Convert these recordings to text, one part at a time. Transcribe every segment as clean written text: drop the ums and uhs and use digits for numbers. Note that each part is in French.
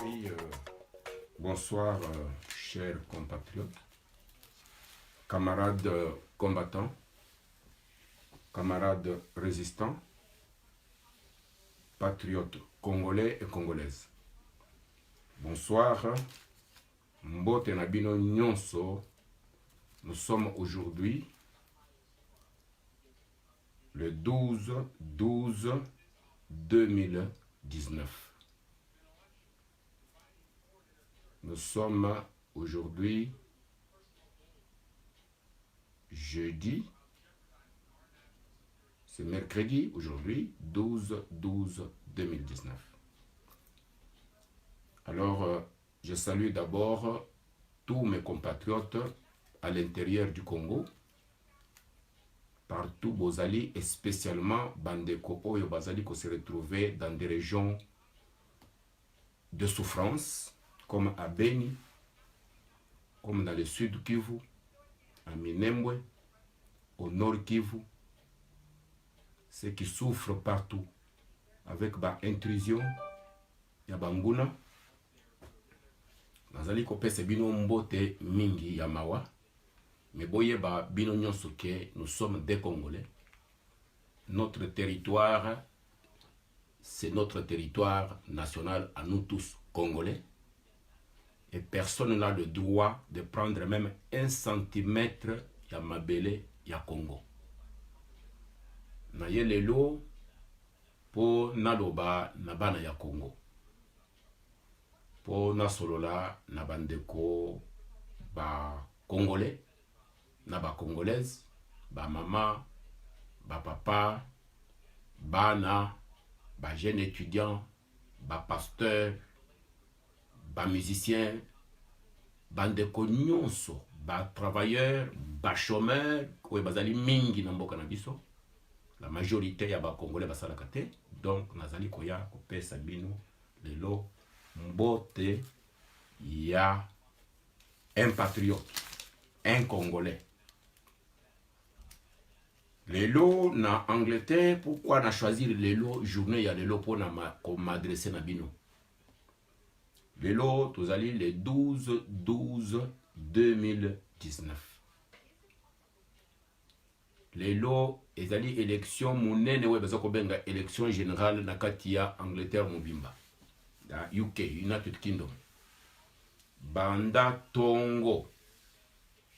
Oui, bonsoir, chers compatriotes, camarades combattants, camarades résistants, patriotes congolais et congolaises. Bonsoir, mbote na bino nyonso. Nous sommes aujourd'hui le 12-12-2019. Nous sommes aujourd'hui jeudi, c'est mercredi aujourd'hui, 12-12-2019. Alors, je salue d'abord tous mes compatriotes à l'intérieur du Congo, partout Bozali, et spécialement Bandeko Oyo Bazali, qui se retrouvaient dans des régions de souffrance, comme à Beni, comme dans le sud Kivu, à Minembwe, au nord Kivu, ceux qui souffrent partout, avec intrusion, ya banguna, nazali kopesa bino mbote mingi ya mawa, mais boye ba bino nyonso ke nous sommes des Congolais. Notre territoire, c'est notre territoire national à nous tous Congolais. Et personne n'a le droit de prendre même 1 centimètre ya mabele ya Congo. Na ye lelo po naloba na bana ya Congo. Po na solola na bandeko ba Congolais, na ba Congolaise, ba mama, ba papa, bana, ba jeune étudiant, ba pasteur, ba musicien, bandeko nyonso, ba travailleur, ba chômeur, koye bazali mingi na mboka na biso. La majorité ya ba Congolais basalaka te, donc nazali koya kopesa bino lelo mbote ya un patriote, un Congolais. Lelo na Angleterre, pourquoi na choisir lelo journée ya lelo pour m'adresser na bino? Lelo tozali le 12-12-2019. Lelo ezali élection munene we baza kobenga élection générale na kati ya Angleterre mobimba. Da UK, United Kingdom. Banda tongo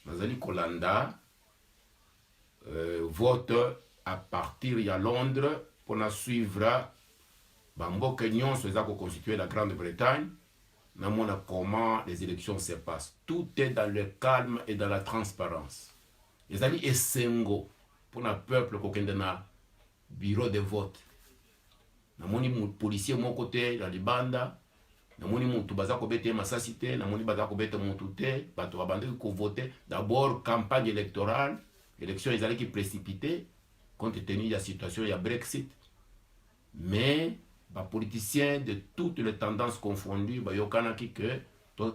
bazali kolanda vote à partir ya Londres pour na suivre bamboke nyonso eza ko constituer la Grande-Bretagne. Namona comment les élections se passent. Tout est dans le calme et dans la transparence. Ezali esengo pour un peuple kokende na bureau de vote. Namoni policier mon côté dans les bandes. Namoni mutu baza ko bete masasi te, namoni baza ko bete mutu te, bato babande ko voter d'abord campagne électorale, élection ezali qui précipité compte tenu de la situation de Brexit. Mais les politiciens de toutes les tendances confondues, il y a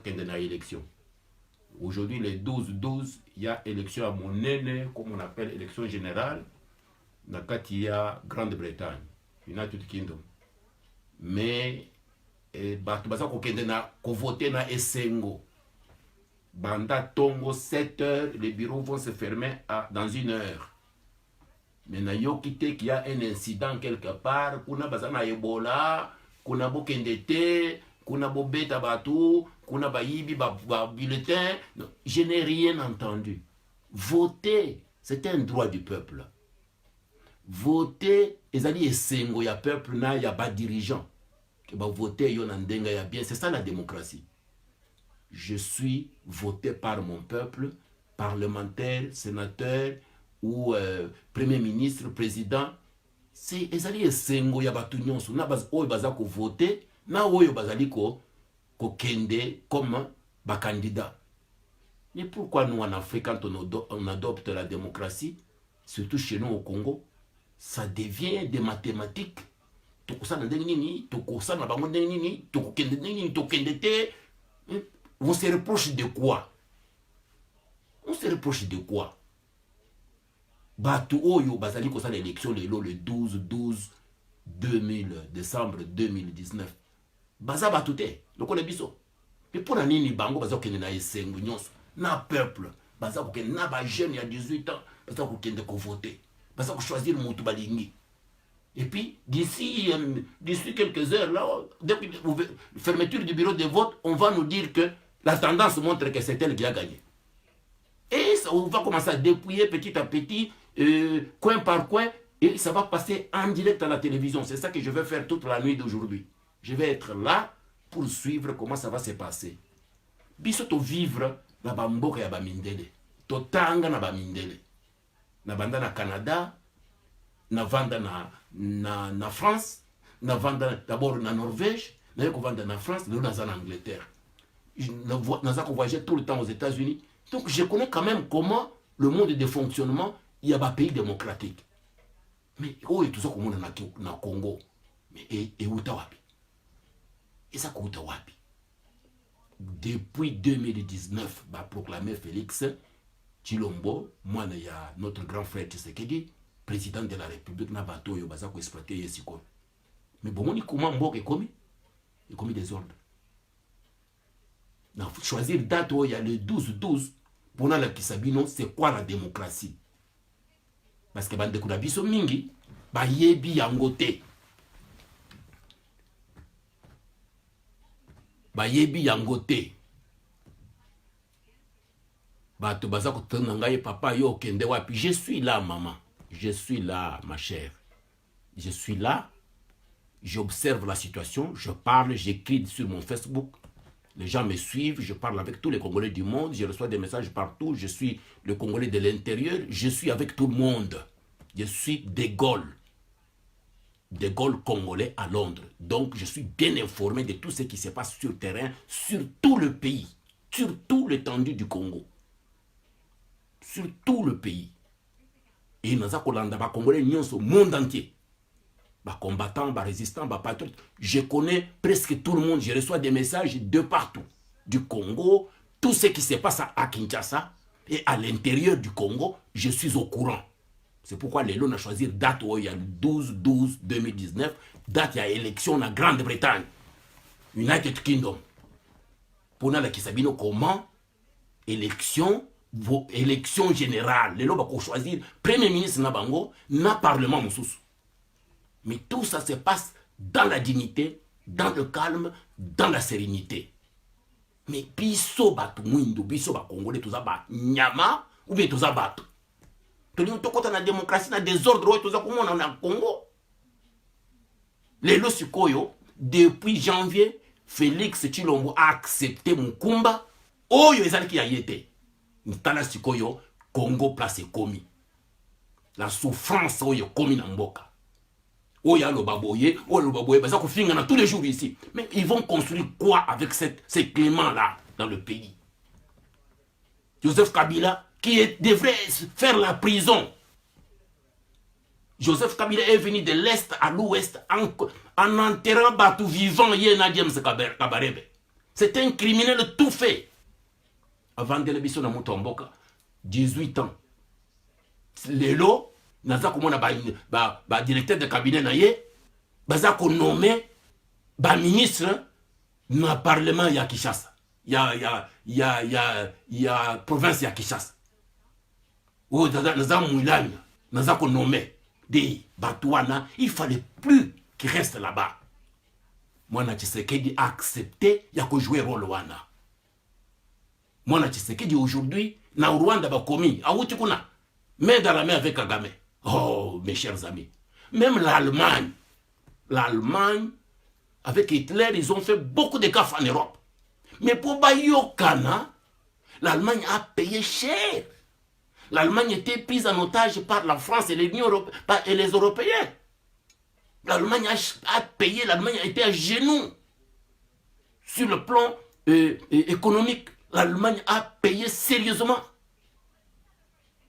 une élection. Aujourd'hui, le 12-12, il y a élection à Monene, comme on appelle élection générale, dans la Grande-Bretagne, United Kingdom. Mais, il y a voter na Essengo. Banda Tongo, 7 heures, les bureaux vont se fermer dans 1 heure. Mais na yo kite qu'il y a un incident quelque part, kuna bazana Ebola, kuna bokendete, kuna bobeta batu, kuna bayibi ba bulletin. Je n'ai rien entendu. Voter, c'est un droit du peuple. Voter, ezali esengo ya peuple na ya ba dirigeant. Que ba voter yo nandenga ya bien, c'est ça la démocratie. Je suis voté par mon peuple, parlementaire, sénateur, ou premier ministre, président, c'est ezali esengo ya batu nyonso na oyo baza ko voter na oyo bazali ko kende comme ba candidat. Mais pourquoi nous en Afrique, quand on adopte la démocratie, surtout chez nous au Congo, ça devient des mathématiques? Tokosa na ndenge nini, tokosa na bango ndenge nini, tokende nini, tokende te. On se reproche de quoi? On se reproche de quoi? Batu oyo bazali ko sa l'élection le 12-12-2000, décembre 2019. baza batute lokola biso. Mais pour nini bango baza kokende na esengo nyonso na peuple baza kokende na ba jeune ya 18 ans baza kokende ko voter baza ko choisir mutu balingi. Et puis d'ici quelques heures là, depuis fermeture du bureau de vote, on va nous dire que la tendance montre que c'est elle qui a gagné. Et ça, on va commencer à dépouiller petit à petit, coin par coin, et ça va passer en direct à la télévision. C'est ça que je vais faire toute la nuit d'aujourd'hui. Je vais être là pour suivre comment ça va se passer. Biso to vivre na bamboka ya bamindele. To tanga na bamindele. Na banda na Canada, na vanda na France, na vanda d'abord na Norvège, na yoko vanda na France, na dans en Angleterre. Naza ko voyager tout le temps aux États-Unis. Donc je connais quand même comment le monde de fonctionnement il y a des pays démocratiques. Mais oh et tout ça comme na Congo. Mais et utawapi. Et ça utawapi. Depuis 2019, bah proclamé Félix Tshilombo, moi il y a notre grand frère Tshisekedi, président de la République na bato yo baza ko exploiter yesiko. Mais bon ni comment mboka est commis des ordres. Non, faut choisir date où il y a le 12-12 pour la Kisabino, c'est quoi la démocratie? Parce que bande de biso mingi, ba yebi yangote. Ba yebi yangote. Ba to baza ko tanga ngai papa yo kende wapi? Je suis là maman. Je suis là ma chère. Je suis là. J'observe la situation, je parle, j'écris sur mon Facebook. Les gens me suivent, je parle avec tous les Congolais du monde, je reçois des messages partout, je suis le Congolais de l'intérieur, je suis avec tout le monde. Je suis de Gaulle congolais à Londres. Donc je suis bien informé de tout ce qui se passe sur le terrain, sur tout le pays, sur tout l'étendue du Congo. Sur tout le pays. Et nous avons Congolais au monde entier. Combattants, résistants, patriotes. Je connais presque tout le monde. Je reçois des messages de partout. Du Congo, tout ce qui se passe à Kinshasa et à l'intérieur du Congo, je suis au courant. C'est pourquoi les lots ont choisi date où il y a le 12-12-2019, date il y a élection en Grande-Bretagne, United Kingdom. Pour nous, qui savent comment élection générale. Les lots vont choisir Premier ministre Nabango, na Parlement Moussous. Mais tout ça se passe dans la dignité, dans le calme, dans la sérénité. Mais biso batu mwindo, biso ba Congolais, tout ça ba nyama, ou bien tout ça batu. Tout le monde a la démocratie, na désordre, tout ça comme on a en Congo. Les Losikoyo, depuis janvier, Félix Tshilombo a accepté Mukumba. Oyo ezali ki ayete. Ntala sikoyo, Congo place komi. La souffrance oyo komi na mboka. Oh, il y a le baboye, ça finit tous les jours ici. Mais ils vont construire quoi avec ces cléments-là dans le pays? Joseph Kabila, qui devrait faire la prison. Joseph Kabila est venu de l'Est à l'Ouest en enterrant Batou vivant Yena James Kabarebe. C'est un criminel tout fait. Avant de l'émission de Moutomboka, 18 ans. Lélo, naza komona ba directeur de cabinet na ye baza ko nommer ba ministre na parlement ya Kinshasa ya province ya Kinshasa o naza mulani naza ko nommer des batouana. Il fallait plus qu'il reste là-bas. Mwana Tshisekedi a accepté ya ko jouer rôle wana. Mwana Tshisekedi aujourd'hui na Rwanda ba komi awuti kuna main dans la main avec Kagame. Oh, mes chers amis. Même l'Allemagne, avec Hitler, ils ont fait beaucoup de gaffes en Europe. Mais pour Bayokana, l'Allemagne a payé cher. L'Allemagne était prise en otage par la France et l'Union européenne et les Européens. L'Allemagne a payé, l'Allemagne a été à genoux. Sur le plan économique, l'Allemagne a payé sérieusement.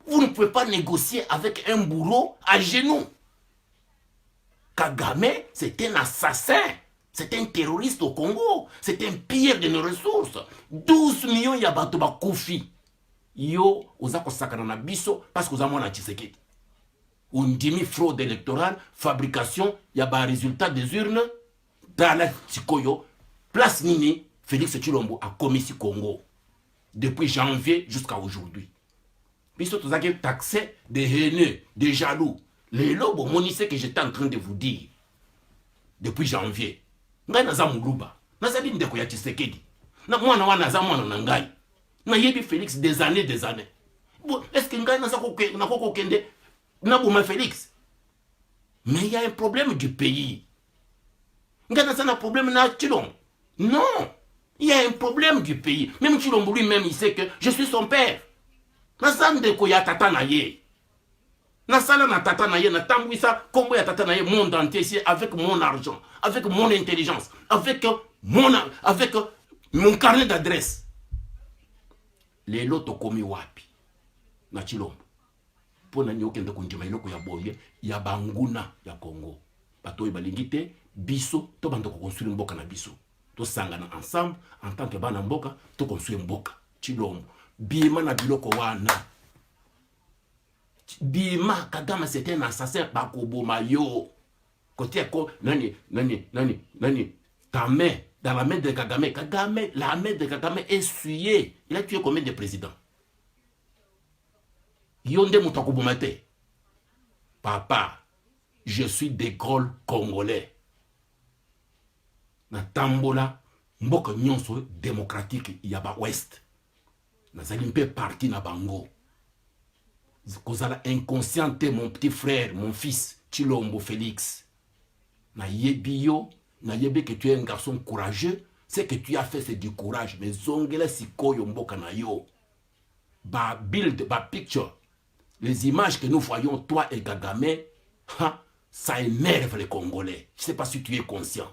Vous ne pouvez pas négocier avec un bourreau à genoux. Kagame, c'est un assassin. C'est un terroriste au Congo. C'est un pilleur de nos ressources. 12 millions de Yabatoba Koufi. Yo, ozako sakana na biso parce que ozamo na Tshisekedi. On dimi fraude électorale, fabrication, yaba résultat des urnes. Dans la Tsikoyo, place nini Félix Tshilombo a commis sur Congo depuis janvier jusqu'à aujourd'hui. Puis surtout ça qui est taxé des haineux, des jaloux. Les lobes monissent que j'étais en train de vous dire depuis janvier. Ngai naza muluba, nazali ndeko ya Tshisekedi. Na mwana wana naza mwana na ngai. Na yebi Félix des années. Bon, est-ce que ngai naza ko kende na boma Félix? Mais il y a un problème du pays. Ngai naza na problème na Tshilombo. Non, il y a un problème du pays. Même Tshilombo lui-même il sait que je suis son père. Naza ndeko ya tata na ye. Nasala na tata na ye na tambwisa kombo ya tata na ye monde entier ici avec mon argent, avec mon intelligence, avec mon carnet d'adresse. Les loto komi wapi na Tshilombo. Pona ni okende kunjima iloko ya boye ya banguna ya Congo. Bato ibalingite biso to bando ko construire mboka na biso. To sangana ensemble en tant que bana mboka to construire mboka. Tshilombo bima na biloko wana. Bima Kagame c'était un assassin bakoboma yo. Côté ko nani ta main dans la main de Kagame. La main de Kagame est essuyée. Il a tué combien de présidents? Yonde mutakoboma te. Papa, je suis de Gaulle congolais. Na tambola mboka nyonso démocratique yaba ouest. Nazali mpe parti na bango. Kozala inconsciente mon petit frère, mon fils, Tshilombo Félix. Na yebi yo, na yebi que tu es un garçon courageux, c'est que tu as fait c'est du courage, mais zongela sikoyo mboka na yo. Ba build, ba picture. Les images que nous voyons, toi et Kagame, ça énerve les Congolais. Je ne sais pas si tu es conscient.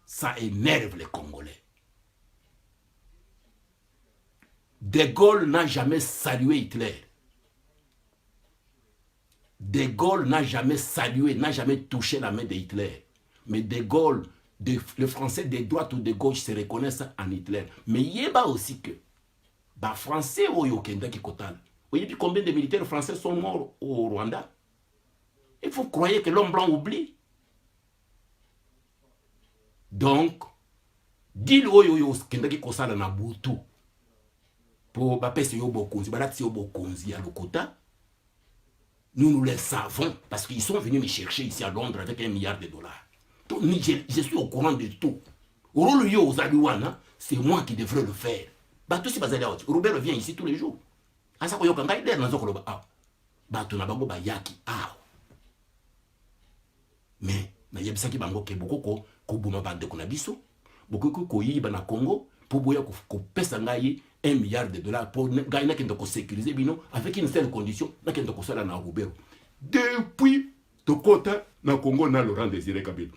Ça énerve les Congolais. De Gaulle n'a jamais salué Hitler. De Gaulle n'a jamais salué, n'a jamais touché la main de Hitler. Mais De Gaulle, le français de droite ou de gauche se reconnaissent en Hitler. Mais il y a aussi que, les Français, voyez combien de militaires français sont morts au Rwanda? Il faut croire que l'homme blanc oublie. Donc, dis-le oyo kendaki kosala na butu. Pour bapese yo bokonzi, balati yo bokonzi à Lokota. Nous les savons parce qu'ils sont venus me chercher ici à Londres avec $1 milliard. Donc, je suis au courant de tout. Rôle yo Zaliwana, c'est moi qui devrais le faire. Tout si bazali out. Robert vient ici tous les jours. Asa ko yoka ngai der nazo koloba ah. Bato na bango ba yaki ah. Mais na yebisaki bango ke bokoko ko buma bande ko na biso. Bokoko ko yiba na Congo pour boya ko pesa ngai $1 milliard pour gagner qui sécuriser bino avec une seule condition na kendo ko sala na Robert. Depuis de côté na Congo na Laurent Désiré Kabila.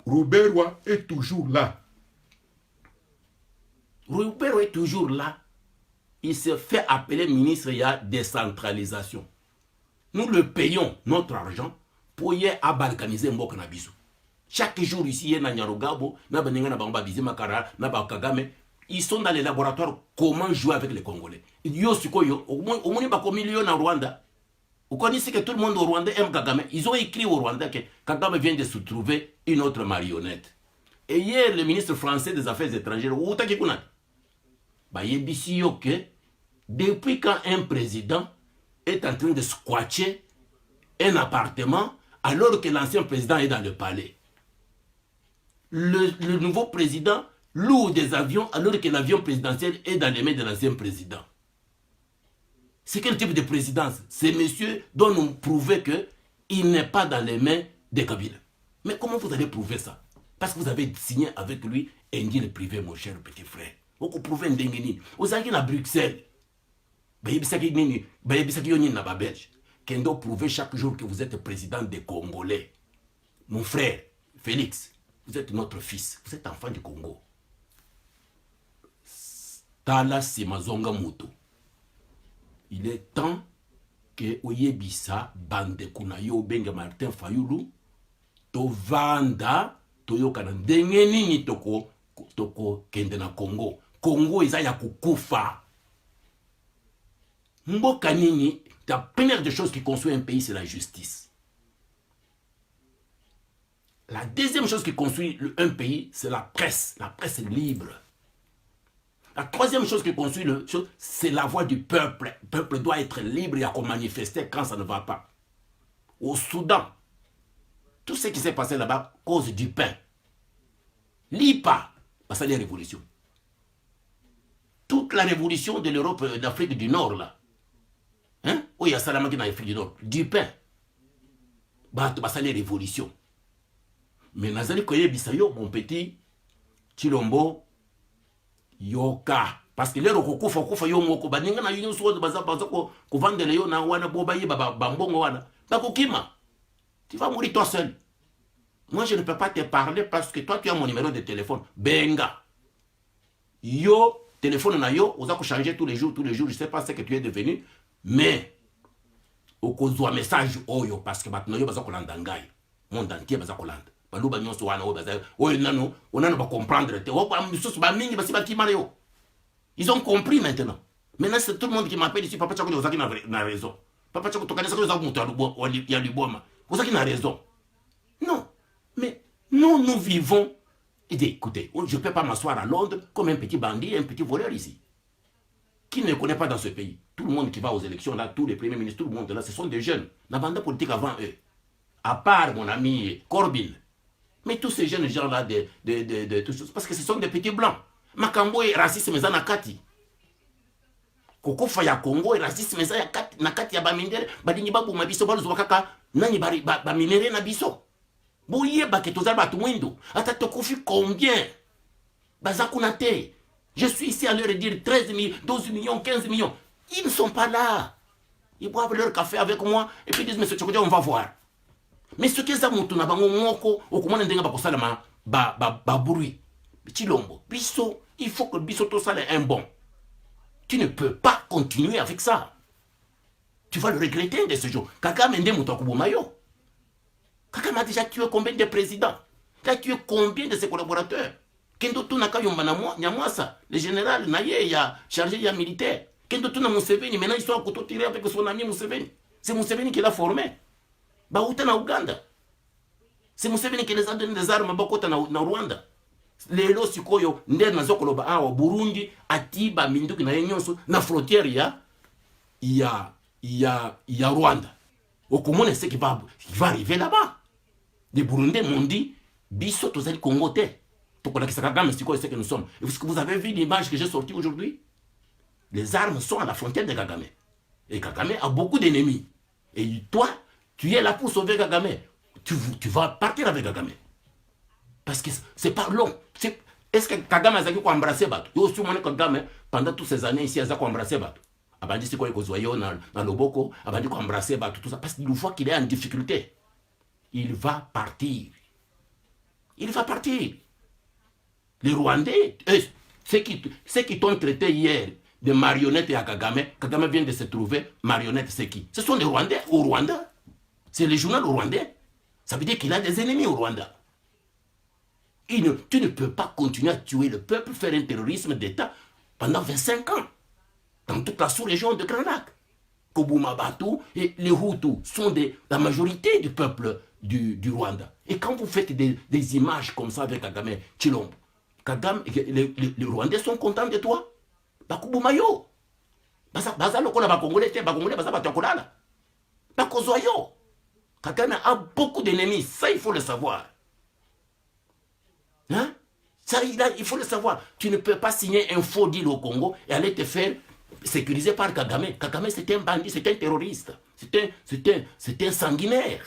Robert est toujours là. Robert est toujours là. Il se fait appeler ministre de la décentralisation. Nous le payons notre argent pour y balkaniser Mboka na biso. Chaque jour ici, il y a Nyarogabo, Nabanenga Nabamba Bizimakara, Nabakagame. Ils sont dans les laboratoires comment jouer avec les Congolais. Yo Sukoyo, au moins pas comme million en Rwanda. Vous connaissez que tout le monde au Rwanda aime Kagame. Ils ont écrit au Rwanda que Kagame vient de se trouver une autre marionnette. Et hier, le ministre français des Affaires étrangères, depuis quand un président est en train de squatter un appartement alors que l'ancien président est dans le palais. Le nouveau président loue des avions alors que l'avion présidentiel est dans les mains de l'ancien président. C'est quel type de présidence? Ces messieurs doivent nous prouver qu'il n'est pas dans les mains de Kabila. Mais comment vous allez prouver ça? Parce que vous avez signé avec lui un deal privé, mon cher petit frère. Vous prouvez un dengeni. Vous allez à Bruxelles. Kendo prouver chaque jour que vous êtes président des Congolais. Mon frère, Félix, vous êtes notre fils. Vous êtes enfant du Congo. Tala Simazonga Muto. Il est temps que Oyebisa Bande Kunayo Benga Martin Fayulu to vanda toyoka na ndenge nini toko kende na Congo. Congo eza ya kukufa. Mboka nini, la première des choses qui construit un pays c'est la justice. La deuxième chose qui construit un pays, c'est la presse. La presse libre. La troisième chose qui construit c'est la voix du peuple. Le peuple doit être libre et à manifester quand ça ne va pas. Au Soudan, tout ce qui s'est passé là-bas cause du pain. Lis pas, parce que c'est la révolution. Toute la révolution de l'Europe, d'Afrique du Nord, là. Hein? Oh, il y a Salamaki dans l'Afrique du Nord. Du pain. Bah, c'est la révolution. Mais Nazali Koye Bisayo, mon petit Chilombo, Yoka. Parce que les Rokokufa Kufa Yomoko, Baninga na Union Sword Bazako, Kovande Leo na Wana Bobaye, Bambongo Wana. Bakokima, tu vas mourir toi seul. Moi, je ne peux pas te parler parce que toi, tu as mon numéro de téléphone. Benga. Yo, téléphone na yo, on a changer tous les jours, je ne sais pas ce que tu es devenu, mais au cause message oyo parce que maintenant yo baza kolanda ngai. Monde entier baza kolanda. Baluba nyonso wana o baza o nano, on a ba comprendre te. O ba misusu ba mingi basi ba kimana yo. Ils ont compris maintenant. Maintenant c'est tout le monde qui m'appelle ici papa Chako Ozaki na raison. Papa Chako tokanisa ko za mutu ya liboma. Ozaki na raison. Non. Mais nous vivons. Écoutez, je ne peux pas m'asseoir à Londres comme un petit bandit, un petit voleur ici. Qui ne connaît pas dans ce pays? Tout le monde qui va aux élections, là, tous les premiers ministres, tout le monde là, ce sont des jeunes. La bande politique avant eux. À part mon ami Corbyn. Mais tous ces jeunes gens-là, tout ça, parce que ce sont des petits blancs. Makambo est raciste, mais na kati. Koko Faya Congo est raciste, mais na kati ya bamindere, badingi babu mabiso, balu zwakaka, nani ba minere na biso. Boye bake tozal batu mwindo. Ata tokofi combien? Bazakunate. Je suis ici à leur dire 13 millions, 12 millions, 15 millions. Ils ne sont pas là. Ils boivent leur café avec moi et puis ils disent, monsieur Chokodia, on va voir. Mais ce que ça moutou na bango moko, okumana ndenga bakosalama, bruit. Chilombo, biso, il faut que biso to sale un bon. Tu ne peux pas continuer avec ça. Tu vas le regretter de ce jour. Kaka mende moutou mayo. Kaka a déjà tué combien de présidents? Il a tué combien de ses collaborateurs? Kendo Tunaka Yombana Nyamwasa, le général Naye, il a chargé, il y a militaire. Kendo Tuna Museveni, maintenant ils sont à couteau tiré avec son ami Museveni. C'est Museveni qui l'a formé. Baouta na Ouganda. C'est Museveni qui les a donné des armes à na Rwanda. Lelo Sikoyo, Nder Nazokoloba Awa, Burundi, Atiba, Minduki na Yenyonso, na frontière il y a Rwanda. Au Comune, c'est qui va arriver là-bas. Les Burundais m'ont dit, Bisso, tous les Congo, c'est que nous sommes. Est-ce que vous avez vu l'image que j'ai sortie aujourd'hui? Les armes sont à la frontière de Kagame. Et Kagame a beaucoup d'ennemis. Et toi, tu es là pour sauver Kagame. Tu vas partir avec Kagame. Parce que c'est pas long. Est-ce que Kagame a embrassé Bato? Et aussi, Kagame, pendant toutes ces années ici, il a embrassé Bato. Abandi c'est quoi dans le Boko, Abandi embrassé Bato, tout ça. Parce qu'il voit qu'il est en difficulté. Il va partir. Il va partir. Les Rwandais, ceux qui t'ont traité hier de marionnettes à Kagame, Kagame vient de se trouver marionnette, c'est qui? Ce sont les Rwandais au Rwanda. C'est le journal rwandais. Ça veut dire qu'il a des ennemis au Rwanda. Tu ne peux pas continuer à tuer le peuple, faire un terrorisme d'État pendant 25 ans. Dans toute la sous-région de Grand Lac. Kobuma Batu et les Hutus sont la majorité du peuple du Rwanda. Et quand vous faites des images comme ça avec Kagame, Chilombo, Kagame, les Rwandais sont contents de toi. Bakubumayo. Baza lokola bakongolais, bakongolais baza batakolala. Bakozoyo. Kagame a beaucoup d'ennemis, ça il faut le savoir. Hein? Ça il faut le savoir. Tu ne peux pas signer un faux deal au Congo et aller te faire sécurisé par Kagame. Kagame c'est un bandit, c'est un terroriste, c'est un sanguinaire.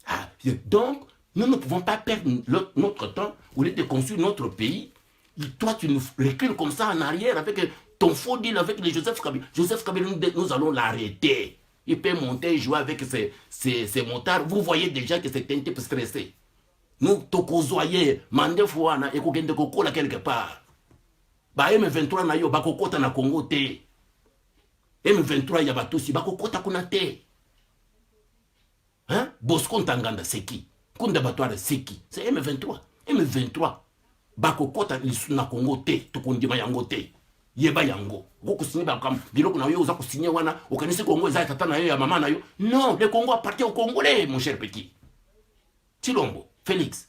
Ah, donc, nous ne pouvons pas perdre notre temps au lieu de construire notre pays. Et toi, tu nous recules comme ça en arrière avec ton faux deal avec les Joseph Kabila. Joseph Kabila, nous allons l'arrêter. Il peut monter et jouer avec ses motards. Vous voyez déjà que c'est un type stressé. Nous, tokozoyer, mande fouana, et qu'on de coco là quelque part. Ba M23 na yo bakokota na Congo te. M23 ya batusi bakokota kuna te. Hein? Bosco Ntaganda c'est qui? Kunda Batwara c'est qui? C'est M23. M23 bakokota na Congo te, tukundima yango te. Yeba yango. Goku signé ba kam biloko na yo uza ko signer wana, okanisi Congo eza tata na yo ya mama na yo. Non, le Congo appartient aux Congolais mon cher petit. Chilombo, Félix.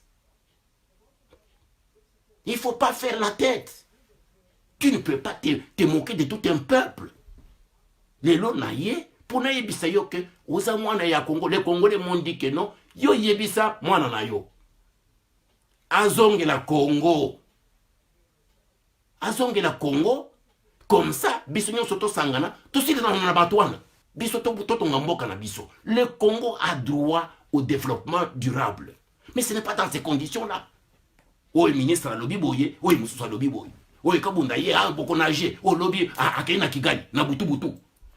Il ne faut pas faire la tête. Tu ne peux pas te moquer de tout un peuple. Les lots naïe, pour naïbisa yo que, osa mwana ya Congo, les Congolais m'ont dit que non, yo yebisa mwana na yo. Azonge la Congo. Azonge la Congo, comme ça, biso nyon soto sangana, tout si dans la batouane. Biso to ngamboka na biso. Le Congo a droit au développement durable. Mais ce n'est pas dans ces conditions-là. Oh, le ministre a lobby boye, oh, il moussa lobby boye. Oh, kabunda ye, ah, boko nage, oh, lobby, ah, akena Kigali, na butu butu.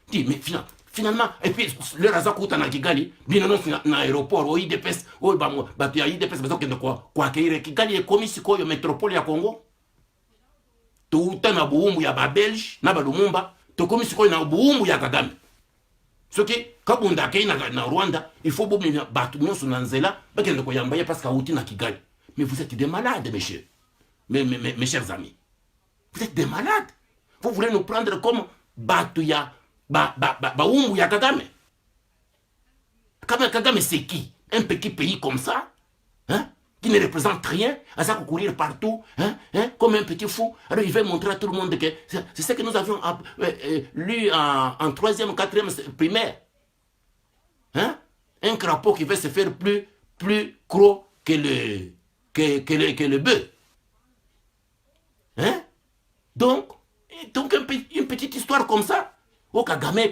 Dis, mais finalement, et puis, le raza kouta na Kigali, bien non, na aéroport, oh, IDPS, oh, bah, tu as IDPS, mais ok, quoi, Kigali est commis si quoi, métropole ya Congo. Tout na buumbu ya ba Belge, na ba Lumumba, to commis si quoi, na buumbu ya Kagame. Ce qui, kabunda ke na Rwanda, il faut boum batu nyonso na nzela, ba kende ko yamba parce que outi na Kigali. Mais vous êtes des malades, messieurs. Mes chers amis. Vous êtes des malades. Vous voulez nous prendre comme Batouya, Baoumouya Kagame. Kagame, c'est qui? Un petit pays comme ça, hein, qui ne représente rien, à ça courir partout, hein, comme un petit fou. Alors il va montrer à tout le monde que c'est ce que nous avions lu en 3e, 4e primaire. Hein? Un crapaud qui veut se faire plus gros que le bœuf. Hein? Donc une petite histoire comme ça. Oh, Kagame.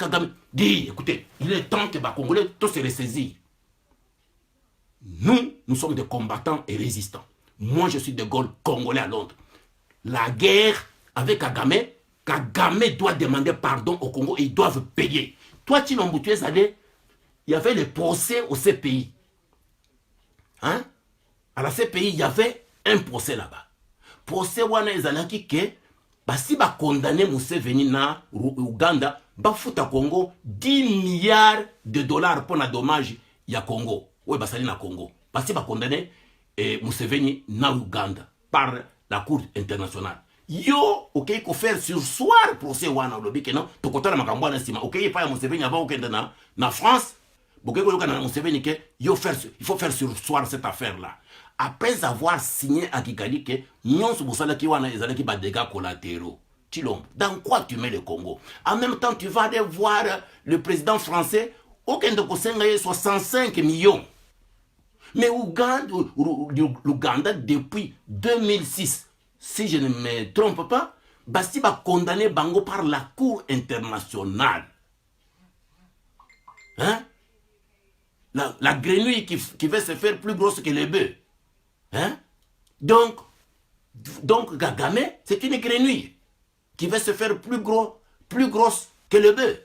Dis, écoutez, il est temps que les Congolais tous se ressaisissent. Nous sommes des combattants et résistants. Moi, je suis de Gaulle, Congolais à Londres. La guerre avec Kagame doit demander pardon au Congo et ils doivent payer. Toi, Chilombo, tu es allé, il y avait le procès au CPI. Hein? À la CPI, il y avait un procès là-bas. Procès wana ezalaki que si ba condamné Museveni na Uganda, ba futa Congo 10 milliards de dollars pour na dommage ya Congo. Ouais, ba sali na Congo. Si ba condamné Museveni na Uganda par la Cour internationale. Yo, ok, il faut faire sur soir procès wana lobi que non, to kotala makambo na sima. Ok, pas ya Museveni avant okende na France. Il faut faire sur soir cette affaire-là. Après avoir signé à Kigali que nous sommes des dégâts collatéraux. Dans quoi tu mets le Congo? En même temps, tu vas aller voir le président français, aucun de 65 millions. Mais l'Ouganda, depuis 2006, si je ne me trompe pas, Basti va condamner Bango par la Cour internationale. Hein? La grenouille qui veut se faire plus grosse que le bœuf. Hein? Donc Kagame, c'est une grenouille qui veut se faire plus grosse que le bœuf.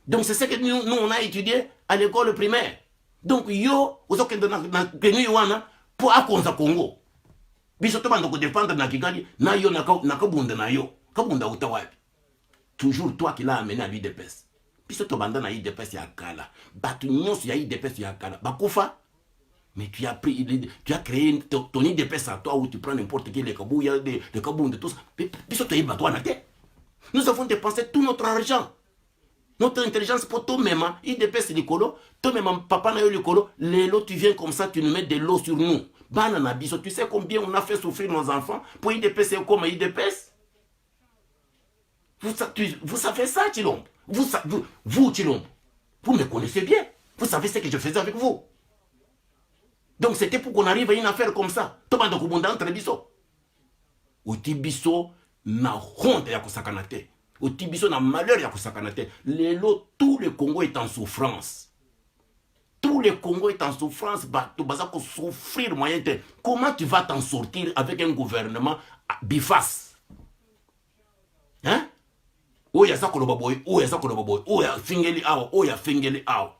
Donc c'est ce que nous on a étudié à l'école primaire. Donc yo, vous avez na grenouille wana pour akonza Congo. Biso to bando ko défendre na Kigali, na yo na kabunda na yo. Kabunda utawapi. Toujours toi qui l'as amené à l'UDPS. Biso to banda na IDPS ya kala. Batu nyonso ya IDPS ya kala. Bakufa. Mais tu as créé ton IDPS à toi où tu prends n'importe qui, les kabouya, les kaboum de tous. Biso to yiba toi na te. Nous avons dépensé tout notre argent. Notre intelligence pour toi-même, IDPS likolo, toi-même papa na yo likolo, l'élo tu viens comme ça, tu nous mets de l'eau sur nous. Banana biso, tu sais combien on a fait souffrir nos enfants pour IDPS et comme IDPS? Vous savez ça, Chilombo? Vous, Chilombo, vous me connaissez bien. Vous savez ce que je faisais avec vous. Donc c'était pour qu'on arrive à une affaire comme ça. Thomas de Kubunda entre biso. Utibiso na honte ya kusakanate. Utibiso na malheur ya kusakanate. Tout le Congo est en souffrance. Tout le Congo est en souffrance. Tu vas souffrir moyen de... Comment tu vas t'en sortir avec un gouvernement biface? Hein? Oya zakoloba boy, oya fingeli awa, oya fingeli awa.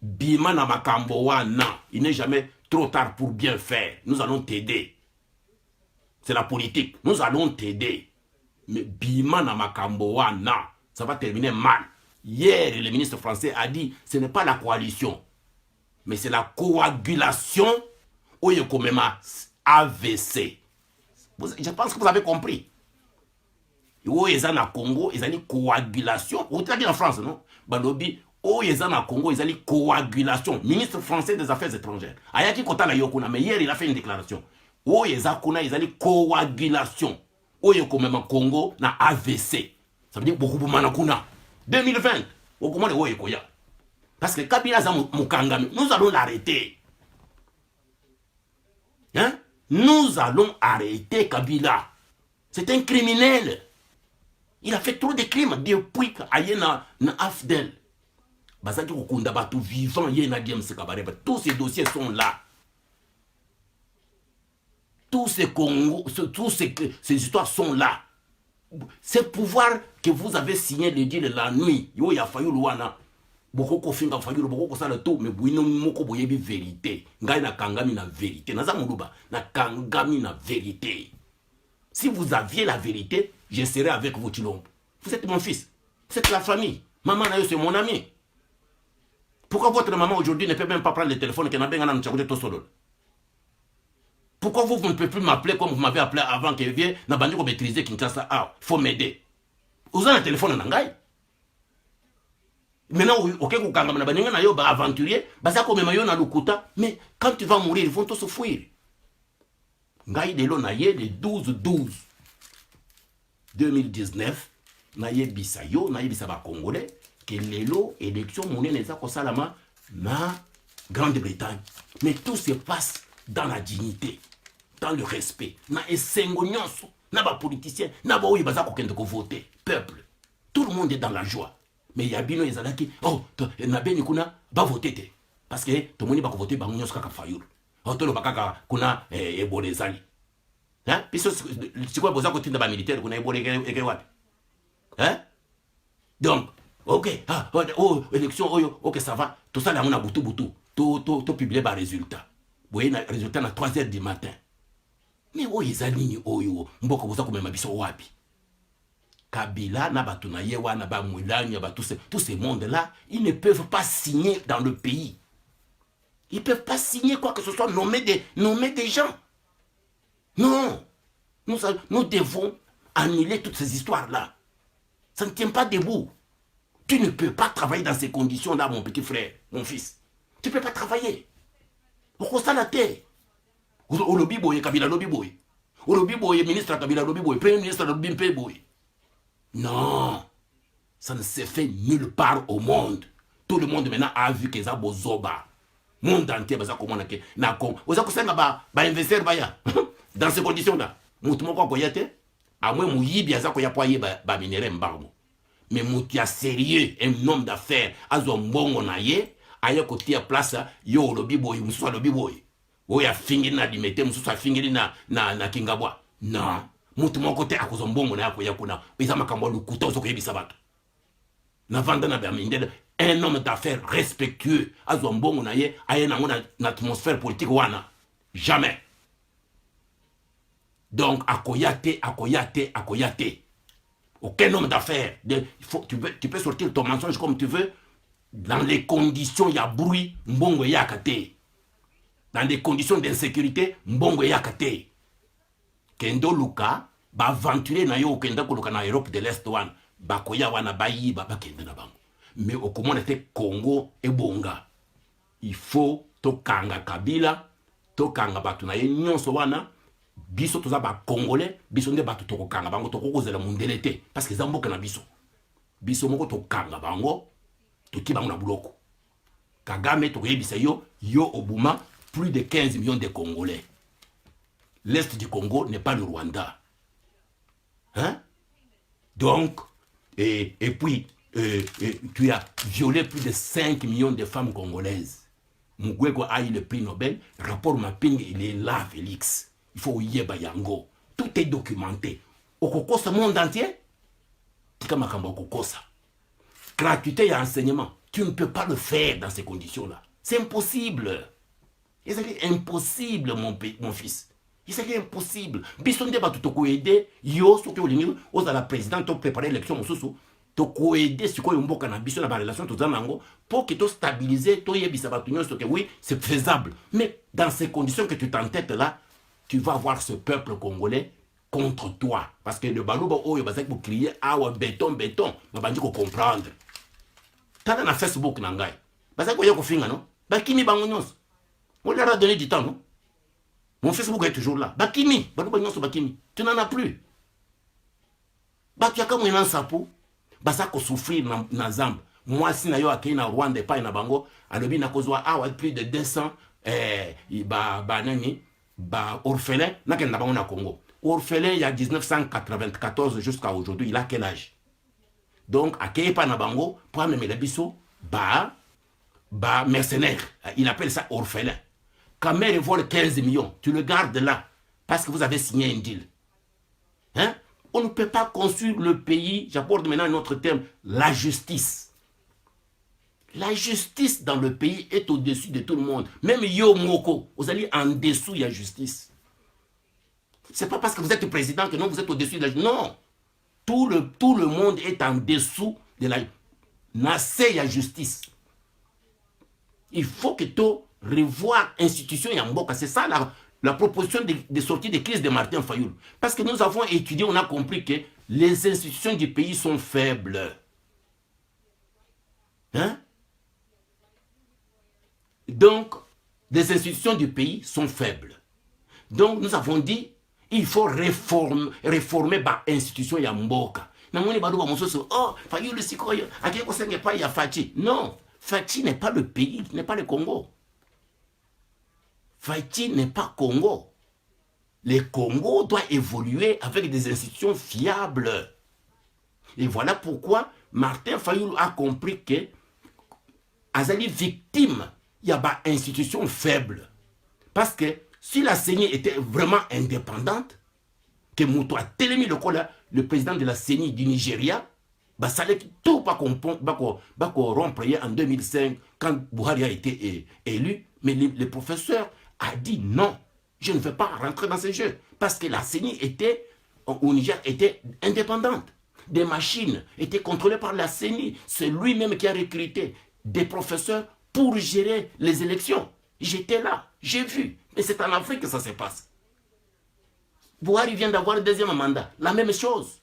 Bima na makambo wana, il n'est jamais trop tard pour bien faire. Nous allons t'aider. C'est la politique. Nous allons t'aider. Mais bima na makambo wana, ça va terminer mal. Hier, le ministre français a dit, ce n'est pas la coalition, mais c'est la coagulation oyo komema AVC. Je pense que vous avez compris. Ils ont na Congo, ils ont une coagulation. Vous avez dit en France, non? Balobi, oyo eza na Congo ezali coagulation. Ministre français des affaires étrangères ayaki kotala yokuna, mais hier il a fait une déclaration oyo eza kuna ezali coagulation oyo komema Congo na AVC. Ça veut dire beaucoup de kuna 2020 okomone oyo koya parce que Kabila za mukangami. Nous allons l'arrêter, hein? Nous allons arrêter Kabila. C'est un criminel. Il a fait trop de crimes depuis qu'il na AFDEL. Bazaki kokunda batu vivant yena James Kabarebe. Tous ces dossiers sont là. Tous ces Congo, ces histoires sont là. C'est pouvoir que vous avez signé le deal la nuit. Yo ya fayu luana. Boko finga fayu boko sala tout mais bwino moko boyebi vérité. Ngai na kangami na vérité. Naza muluba na kangami na vérité. Si vous aviez la vérité, je serais avec vous Chilombo. Vous êtes mon fils. Vous êtes la famille. Maman c'est mon ami. Pourquoi votre maman aujourd'hui ne peut même pas prendre le téléphone que n'a pas de solo? Pourquoi vous ne pouvez plus m'appeler comme vous m'avez appelé avant que vienne na bandi ko maîtriser Kinshasa? Ah, faut m'aider. Vous avez un téléphone nangai. Maintenant OK ko kanga na baninga na yo ba aventurier, ba ça comme mayo na lukuta, mais quand tu vas mourir, ils vont tous souffrir. Ngai de lo na ye le 12 2019 na ye bisayo na ye bisaba congolais que lelo élection monene za ko salama na Grande-Bretagne. Mais tout se passe dans la dignité, dans le respect. Na esengo nyonso, na ba politiciens, na ba oyi baza ko kende ko voter, peuple. Tout le monde est dans la joie. Mais yabino ezalaki, oh, na beni kuna ba voter te. Parce que to moni ba ko voter ba nyonso kaka fayulu. Otolo bakaka kuna ebole zali. Hein? Piso sikwa boza ko tinda ba militaire kuna ebole eke wapi? Hein? Donc, OK, élection oyo, OK ça va. Tout ça là on a butu. To publier ba résultat. Boye na résultat na 3h du matin. Mais oyo ezali oyo, mboko boza ko mema biso wapi? Kabila na batu na ye wana ba Mwilanya ba tous ces mondes là, ils ne peuvent pas signer dans le pays. Ils ne peuvent pas signer quoi que ce soit, nommer des gens. Non. Nous devons annuler toutes ces histoires-là. Ça ne tient pas debout. Tu ne peux pas travailler dans ces conditions-là, mon petit frère, mon fils. Tu ne peux pas travailler. Au constat la terre. Au lobby boy, Kabila lobby boy. Au lobby boy, ministre Kabila lobby boy, premier ministre lobby boy. Non. Ça ne se fait nulle part au monde. Tout le monde maintenant a vu que ça bozoba. Monde entier baza komona ke na Congo. Oza kusenga ba investir baya. Dans ces conditions là, mutu moko ko yete, amwe muyibi aza ko ya poye ba minere mbango. Mais mutu ya sérieux, un homme d'affaires, azo mbongo na ye, aye ko tia place yo lobi boy, musu lobi boy. Oya fingi na dimete musu fingi na kingabwa. Non, mutu moko te akozo mbongo na yako ya kuna. Eza makambo lukuta ozo ko yebisa bato. Na vanda na ba mindele. Un homme d'affaires respectueux, à Zombongo naye, a une atmosphère politique wana. Jamais. Donc, akoyate. Aucun homme d'affaires. Tu peux sortir ton mensonge comme tu veux. Dans les conditions, il y a bruit, mbongo yakate. Dans des conditions d'insécurité, mbongo yakate. Kendo Luka, ba aventurer na yo kenda koluka na Europe de l'Est wana. Ba koya wana bayi ba kenda na bango. Mais au comment était Congo et Bonga. Il faut to kanga Kabila, to kanga batu na ye nyonso wana, biso toza ba Congolais, biso nde batu to kanga bango to kozela mundelete parce que zamboka na biso. Biso moko to kanga bango, to ki bango na buloko. Kagame to yebisa yo obuma plus de 15 millions de Congolais. L'Est du Congo n'est pas le Rwanda. Hein? Donc et puis tu as violé plus de 5 millions de femmes congolaises. Mugwego a eu le prix Nobel. Rapport mapping, il est là, Félix. Il faut yeba yango. Tout est documenté. Okokosa monde entier. Tika makamba okokosa. Gratuité et enseignement. Tu ne peux pas le faire dans ces conditions-là. C'est impossible. C'est impossible, mon fils. C'est impossible. Bisonde ba tutoko aider. Yo, soki olingi, oza la présidente, to préparer l'élection, mosusu. To aider ce qu'on mboka na biso na ba relation to zanango pour que to stabiliser to yebisa batu nyonso que oui c'est faisable, mais dans ces conditions que tu t'entêtes là, tu vas voir ce peuple congolais contre toi parce que le baluba oyo bazaki pour crier awa béton ba bandi ko comprendre tala na Facebook na ngai bazako yako finga non bakimi bango nyonso on leur a donné du temps non mon Facebook est toujours là bakimi bango nyonso bakimi tu n'en as plus batu yaka mwena sapo bazako souffrir na zamba moi si na yo akei na Rwanda pa na bango alobi na kozwa awa plus de 200 nani orphelin na ken na bango na Congo orphelin il y a 1994 jusqu'à aujourd'hui il a quel âge donc akei pa na bango pour amener la biso mercenaire il appelle ça orphelin quand mère vole 15 millions tu le gardes là parce que vous avez signé un deal hein. On ne peut pas construire le pays, j'apporte maintenant un autre terme, la justice. La justice dans le pays est au-dessus de tout le monde. Même Yo Moko, vous allez en dessous, il y a justice. Ce n'est pas parce que vous êtes président que non, vous êtes au-dessus de la justice. Non. Tout le monde est en dessous de la justice. Il y a justice. Il faut que tu revoies l'institution Yamboka. C'est ça la proposition de sortie de crise de Martin Fayoul. Parce que nous avons étudié, on a compris que les institutions du pays sont faibles. Hein? Donc, les institutions du pays sont faibles. Donc, nous avons dit, il faut réformer l'institution Yamboka. Oh, Fayoul, c'est quoi? Non, Fachi n'est pas le pays, n'est pas le Congo. Faïti n'est pas Congo. Le Congo doit évoluer avec des institutions fiables. Et voilà pourquoi Martin Fayoul a compris que Azali victime, il y a une institution faible. Parce que si la CENI était vraiment indépendante, que Moutou a télémis le président de la CENI du Nigeria, bah ça allait tout pas rompre en 2005 quand Buhari a été élu, mais les professeurs a dit non, je ne veux pas rentrer dans ce jeu. Parce que la CENI au Niger était indépendante. Des machines étaient contrôlées par la CENI. C'est lui-même qui a recruté des professeurs pour gérer les élections. J'étais là, j'ai vu. Mais c'est en Afrique que ça se passe. Buhari vient d'avoir le deuxième mandat. La même chose.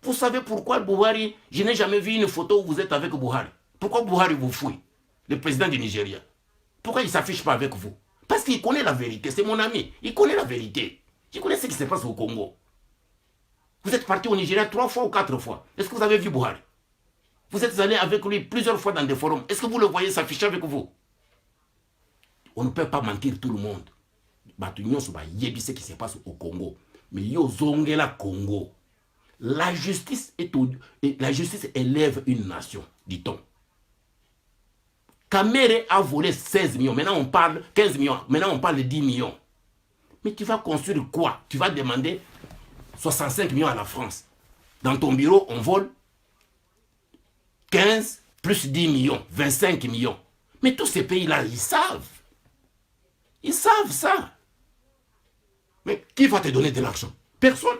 Vous savez pourquoi Buhari, je n'ai jamais vu une photo où vous êtes avec Buhari. Pourquoi Buhari vous fouille, le président du Nigeria? Pourquoi il ne s'affiche pas avec vous? Parce qu'il connaît la vérité, c'est mon ami. Il connaît la vérité. Il connaît ce qui se passe au Congo. Vous êtes parti au Nigeria 3 fois ou 4 fois. Est-ce que vous avez vu Buhari? Vous êtes allé avec lui plusieurs fois dans des forums. Est-ce que vous le voyez s'afficher avec vous? On ne peut pas mentir tout le monde. Il ce qui se passe au Congo. Mais yo zongela Congo. La justice élève une nation, dit-on. Kamere a volé 16 millions. Maintenant, on parle 15 millions. Maintenant, on parle de 10 millions. Mais tu vas construire quoi? Tu vas demander 65 millions à la France. Dans ton bureau, on vole 15 plus 10 millions, 25 millions. Mais tous ces pays-là, ils savent. Ils savent ça. Mais qui va te donner de l'argent? Personne.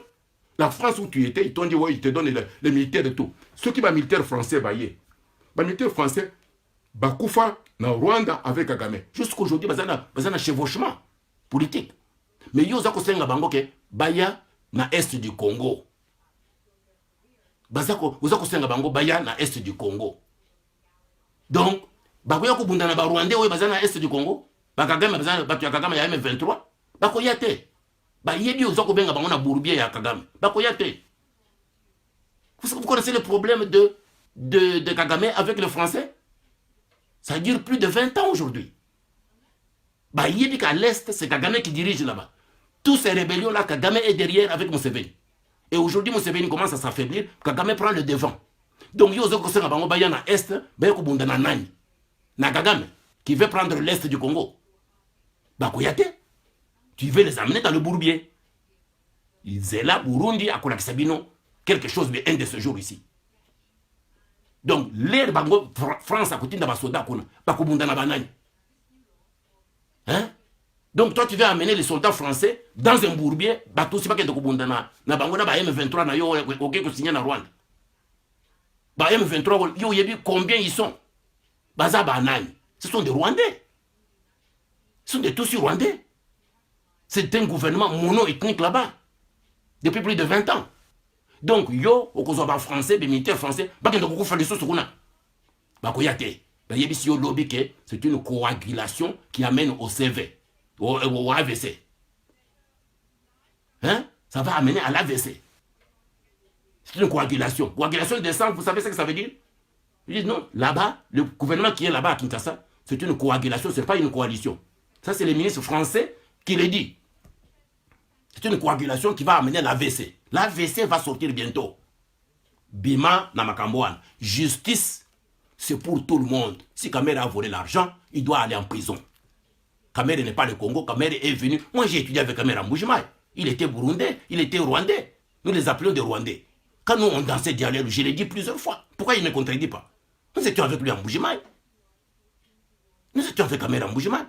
La France où tu étais, ils t'ont dit, ouais, ils te donnent les militaires et tout. Ceux qui sont militaires français, les militaires français, Bakoufa, na Rwanda avec Kagame. Jusqu'aujourd'hui, il y a un chevauchement politique. Mais il y a un bango que Baya na est du Congo. Bazako, vous avez un bango Baya na est du Congo. Donc, Bakoya Kubunda na Rwanda, oui, bazana est du Congo. Bakagame, bazana, Batu Kagame ya M23. Bakoyate. Bayebi ozako benga bango na Bourbier ya Kagame. Bakoyate. Vous connaissez le problème de Kagame avec les Français? Ça dure plus de 20 ans aujourd'hui. Il dit qu'à l'Est, c'est Kagame qui dirige là-bas. Tous ces rébellions-là, Kagame est derrière avec Museveni. Et aujourd'hui, Museveni commence à s'affaiblir. Kagame prend le devant. Donc, il y a des na Est, na Kagame, qui veut prendre l'Est du Congo. Bakoyate, tu veux les amener dans le Bourbier. Ils sont là, Burundi, à Kolakisabino, quelque chose de un de ce jour ici. Donc, l'air bango France a côté de Basoda, Bakubunda na banani. Hein? Donc, toi, tu veux amener les soldats français dans un bourbier, bateau, c'est pas que de Kubunda na bango na ba M23 na yo, ok, que signé na Rwanda. Ba M23, yo, yebi, combien ils sont? Baza banani. Ce sont des Rwandais. Ce sont des Tutsis Rwandais. C'est un gouvernement mono-ethnique là-bas. Depuis plus de 20 ans. Donc, yo, au Kosovo français, les militaires français, ils ne peuvent pas faire des choses. Bakoyate. Yebisi yo lobby que c'est une coagulation qui amène au CV, au AVC. Hein? Ça va amener à l'AVC. C'est une coagulation. Coagulation de sang, vous savez ce que ça veut dire? Ils disent non, là-bas, le gouvernement qui est là-bas à Kinshasa, c'est une coagulation, ce n'est pas une coalition. Ça, c'est le ministre français qui le dit. C'est une coagulation qui va amener l'AVC. L'AVC va sortir bientôt. Bima Namakambouane. Justice, c'est pour tout le monde. Si Kamere a volé l'argent, il doit aller en prison. Kamere n'est pas le Congo. Kamere est venu. Moi, j'ai étudié avec Kamere en Mbujimaï. Il était burundais, il était rwandais. Nous les appelons des rwandais. Quand nous, on dansait dialogue, je l'ai dit plusieurs fois. Pourquoi il ne me contredit pas? Nous étions avec lui en Mbujimaï. Nous étions avec Kamere en Mbujimaï.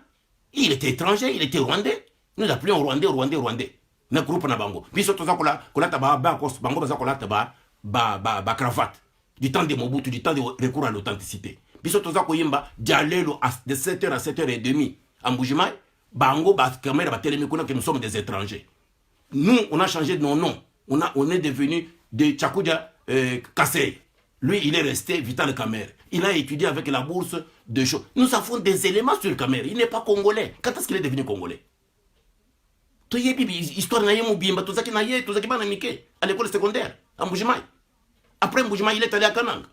Il était étranger, il était rwandais. Nous l'appelions rwandais. Na groupe na bango. Biso toza kola taba bango baza kola taba ba cravate. Du temps de Mobutu, du temps de recours à l'authenticité. Biso toza koyimba dialelo de 7h à 7h30 en Mbujimaï. Bango ba Kamere ba telemi que nous sommes des étrangers. Nous, on a changé de nom. On est devenu de Tchakoudia Kassé. Lui, il est resté Vital Kamere. Il a étudié avec la bourse de choses. Nous avons des éléments sur Kamere. Il n'est pas congolais. Quand est-ce qu'il est devenu congolais? Histoire na Mubimba, tout ça qui à l'école secondaire, à Mbujimaï. Après Mbujimaï, il est allé à Kanang.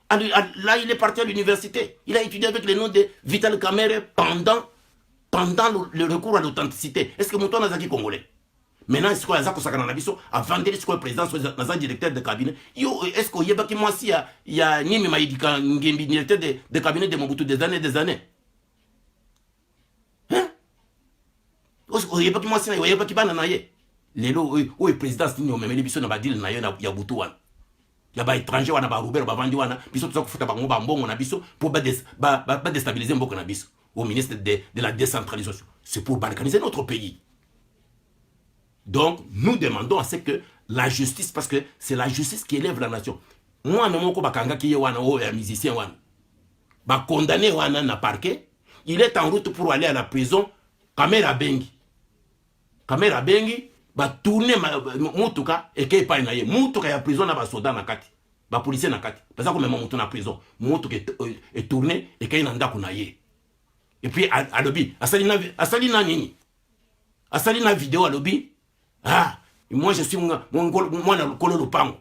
Là, il est parti à l'université. Il a étudié avec le nom de Vital Kamere pendant le recours à l'authenticité. Est-ce que mon toit est congolais? Maintenant, est-ce qu'il y a avant d'être le président, le directeur de cabinet? Est-ce qu'il y a Nimi Maïdika, directeur de cabinet de Mobutu des années? Hein? Est-ce qu'il y a qui va lelo le président Stinyo Memeli Biso na badil na ya butu wana. Ya ba étranger wana ba Robert ba vandi wana biso toza kufuta bango ba mbongo na biso pour ba déstabiliser mboko na biso. Au ministre de la décentralisation. C'est pour balkaniser notre pays. Donc, nous demandons à ce que la justice, parce que c'est la justice qui élève la nation. Moi, non, mon bakanga qui est wana o ya musicien wana. Ba condamné wana na parquet, il est en route pour aller à la prison. Kamera Bengi, ba tourner mutuka et qu'il pas naie. Mutuka ya prison na ba soda na kati, ba policier na kati. Parce que même mutu na prison, mutuka est tourné et qu'il nanda kunaye. Et puis à lobby, asali na nini? Asali na vidéo à lobby. Ah, moi je suis moi na kolo lupango.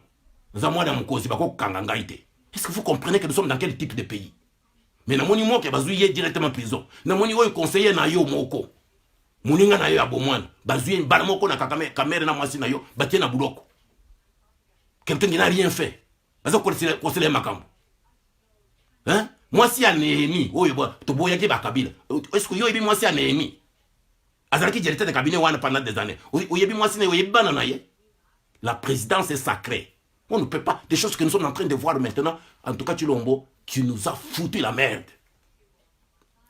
Za moi na mukozi bako kanganga ite. Est-ce que vous comprenez que nous sommes dans quel type de pays? Mais na moni mo ke bazuye directement prison. Na moni oyo conseiller na yo moko. Muninga na yo abomwana. Bazuye bana moko na Kamere na mwasi na yo batie na buloko. Quelqu'un qui n'a rien fait. Bazo conseiller makambo. Hein? Mwasi ya Nehemi oyo bo to boya ke bakabila. Est-ce que yo ebi mwasi ya Nehemi? Azalaki directeur de cabinet wana pendant des années. Oyebi mwasi na oyebi bana na ye. La présidence est sacrée. On ne peut pas. Des choses que nous sommes en train de voir maintenant. En tout cas, Chilombo, tu nous as foutu la merde.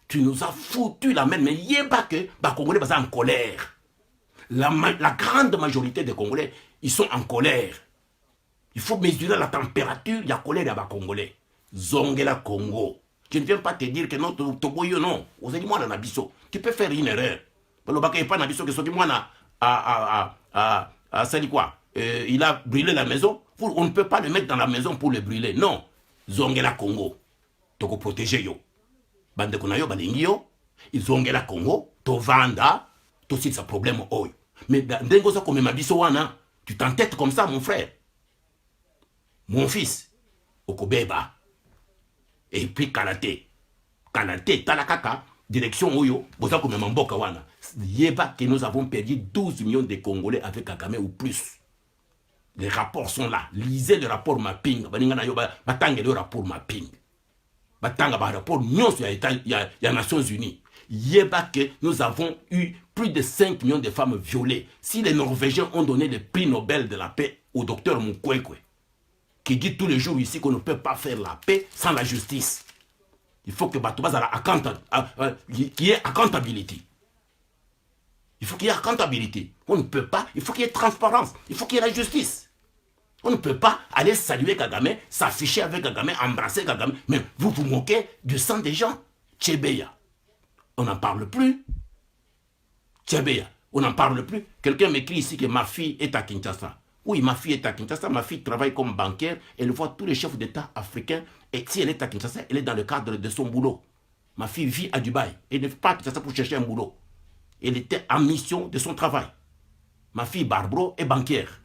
Tu nous as foutu la merde. Mais il n'y a pas que les Congolais sont en colère. La grande majorité des Congolais, ils sont en colère. Il faut mesurer la température. Il y a colère à les Congolais. Zongela Congo. Je ne viens pas te dire que non, Toboyo non. Vous avez dit moi dans Nabiso. Tu peux faire une erreur. Il a brûlé la maison. On ne peut pas le mettre dans la maison pour le brûler. Non. Zongela Congo. Toko protéger yo. Bande kunayo balingi yo. Zongela Congo. To vanda. To c'est ça problème oy. Mais dengo ça comme ma biso wana. Tu t'entêtes comme ça mon frère. Mon fils. Okobeba. Et puis karaté. Karaté talakaka. Direction Oyo. Boza comme Mamboka wana. Yeba que nous avons perdu 12 millions de Congolais avec Kagame ou plus. Les rapports sont là. Lisez le rapport mapping. Batanga le rapport mapping. Batanga le rapport non sur les Nations Unies. Yeba que nous avons eu plus de 5 millions de femmes violées. Si les Norvégiens ont donné le prix Nobel de la paix au docteur Mukwege, qui dit tous les jours ici qu'on ne peut pas faire la paix sans la justice. Il faut que qu'il y ait accountability. Il faut qu'il y ait accountability. On ne peut pas, il faut qu'il y ait transparence. Il faut qu'il y ait la justice. On ne peut pas aller saluer Kagame, s'afficher avec Kagame, embrasser Kagame. Mais vous vous moquez du sang des gens. Tchebeya. On n'en parle plus. Tchebeya. On n'en parle plus. Quelqu'un m'écrit ici que ma fille est à Kinshasa. Oui, ma fille est à Kinshasa. Ma fille travaille comme banquière. Elle voit tous les chefs d'État africains Et si elle est à Kinshasa, elle est dans le cadre de son boulot. Ma fille vit à Dubaï. Elle ne fait pas à Kinshasa pour chercher un boulot. Elle était en mission de son travail. Ma fille Barbro est banquière.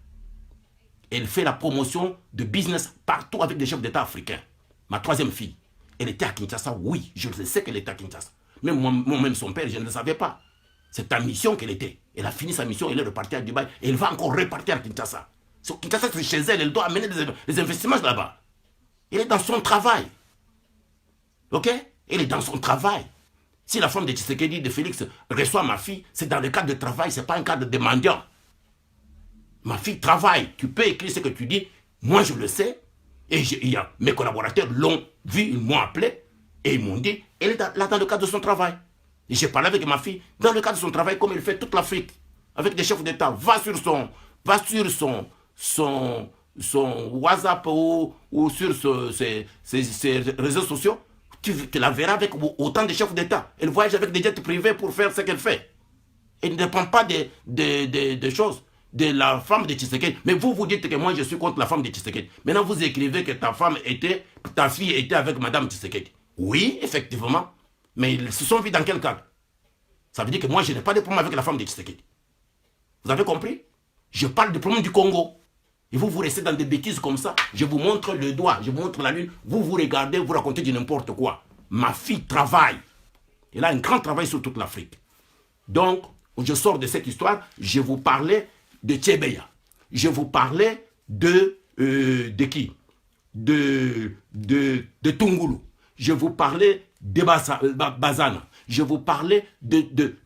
Elle fait la promotion de business partout avec des chefs d'État africains. Ma troisième fille, elle était à Kinshasa. Oui, je sais qu'elle était à Kinshasa. Même moi-même, son père, je ne le savais pas. C'est en mission qu'elle était. Elle a fini sa mission, elle est repartie à Dubaï. Et elle va encore repartir à Kinshasa. Kinshasa, c'est chez elle. Elle doit amener des investissements là-bas. Elle est dans son travail. Ok? Elle est dans son travail. Si la femme de Tshisekedi, de Félix, reçoit ma fille, c'est dans le cadre de travail, ce n'est pas un cadre de mendiant. Ma fille travaille. Tu peux écrire ce que tu dis. Moi, je le sais. Et mes collaborateurs l'ont vu, ils m'ont appelé. Et ils m'ont dit, elle est là dans le cadre de son travail. Et j'ai parlé avec ma fille dans le cadre de son travail, comme elle fait toute l'Afrique. Avec des chefs d'État. Va sur son WhatsApp ou sur ses réseaux sociaux, tu la verras avec autant de chefs d'État. Elle voyage avec des jets privés pour faire ce qu'elle fait. Elle ne dépend pas des choses de la femme de Tshisekedi. Mais vous dites que moi je suis contre la femme de Tshisekedi. Maintenant vous écrivez que ta fille était avec madame Tshisekedi. Oui, effectivement. Mais ils se sont vus dans quel cadre? Ça veut dire que moi je n'ai pas de problème avec la femme de Tshisekedi. Vous avez compris? Je parle du problème du Congo. Et vous restez dans des bêtises comme ça. Je vous montre le doigt, je vous montre la lune. Vous regardez, vous racontez du n'importe quoi. Ma fille travaille. Elle a un grand travail sur toute l'Afrique. Donc, je sors de cette histoire. Je vous parlais de Tchebeya. Je vous parlais de qui? De Tungulu. Je vous parlais de Bazana. Je vous parlais de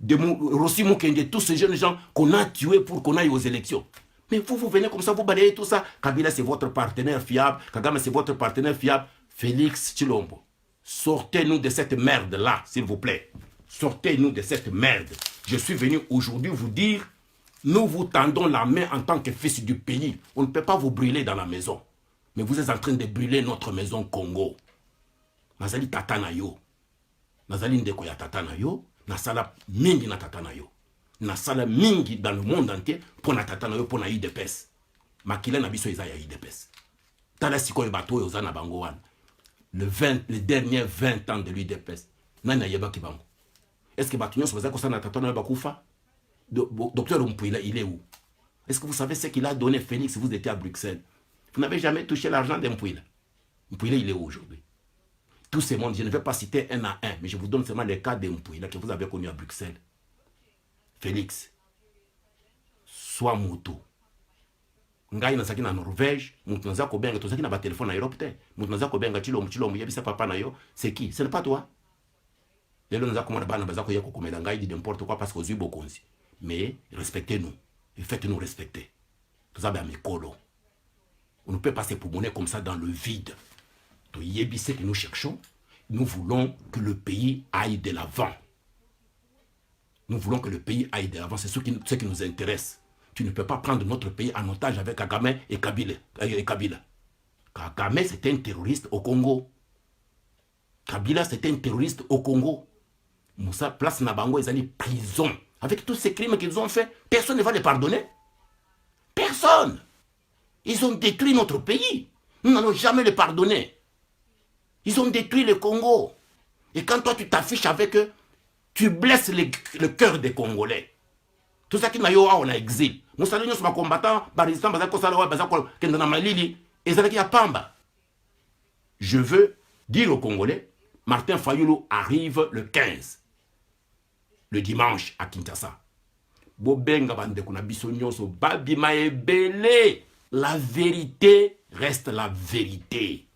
Rossi Mukende, tous ces jeunes gens qu'on a tués pour qu'on aille aux élections. Mais vous venez comme ça, vous balayez tout ça. Kabila, c'est votre partenaire fiable. Kagame, c'est votre partenaire fiable. Félix Tshilombo, sortez-nous de cette merde-là, s'il vous plaît. Sortez-nous de cette merde. Je suis venu aujourd'hui vous dire, nous vous tendons la main en tant que fils du pays. On ne peut pas vous brûler dans la maison. Mais vous êtes en train de brûler notre maison Congo. Nazali tatana yo. Nazali ndeko ya tatana yo. Nasala mingi na tatana yo. Nasala mingi dans le monde entier pour na tatana yo pour na IDPS. Makila na biso eza ya IDPS. Tala sikoyo bato yo za na bango wana. Les derniers 20 ans de l'IDPS. Nani yeba ki bango. Est-ce que bato nyonso baza ko sana tatana yo bakufa? Docteur Mpouila, il est où? Est-ce que vous savez ce qu'il a donné Félix si vous étiez à Bruxelles? Vous n'avez jamais touché l'argent d'Mpouila. Mpouila, il est où aujourd'hui? Tout ce monde, je ne vais pas citer un à un, mais je vous donne seulement les cas d'Mpouila que vous avez connu à Bruxelles. Félix, sois moto. Ngai nazaki na Norvège, mutu naza kobenga tozaki na ba téléphone na Europe te. Mutu naza kobenga Chilombo yebisa papa na yo, c'est qui? Ce n'est pas toi. Lelo naza komona bana baza ko yeko komela ngai dit n'importe quoi parce que ozu bokonzi. Mais respectez-nous et faites-nous respecter. Tozabe a mikolo. On ne peut pas se poumonner comme ça dans le vide. To yebise que nous cherchons, nous voulons que le pays aille de l'avant. Nous voulons que le pays aille de l'avant, c'est ce qui nous intéresse. Tu ne peux pas prendre notre pays en otage avec Kagame et Kabila. Kagame, c'est un terroriste au Congo. Kabila, c'est un terroriste au Congo. Moussa, place Nabango, ils allaient prison. Avec tous ces crimes qu'ils ont fait, personne ne va les pardonner. Personne. Ils ont détruit notre pays. Nous n'allons jamais les pardonner. Ils ont détruit le Congo. Et quand toi, tu t'affiches avec eux, tu blesses le cœur des Congolais. Tout ça qui n'a pas en exil. Nous sommes des combattants, résistants, je veux dire aux Congolais, Martin Fayulu arrive le 15, le dimanche à Kinshasa. La vérité reste la vérité.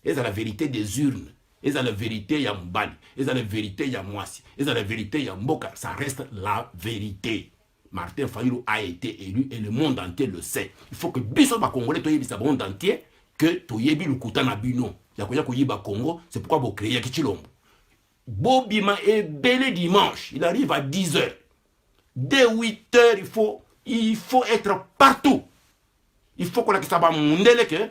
Et c'est la vérité des urnes. Et c'est la vérité ya Mbali. Et c'est la vérité ya Mwasi. Et c'est la vérité ya Mboka. Ça reste la vérité. Martin Fayulu a été élu et le monde entier le sait. Il faut que biso ba Congolais toyebi sa monde entier que toyebi lukuta na bino. Ya koya koyiba Congo, c'est pourquoi vous créez Kichilombo. Bobima est belé dimanche. Il arrive à 10h. Dès 8h, il faut être partout. Il faut qu'on ait ça mondele que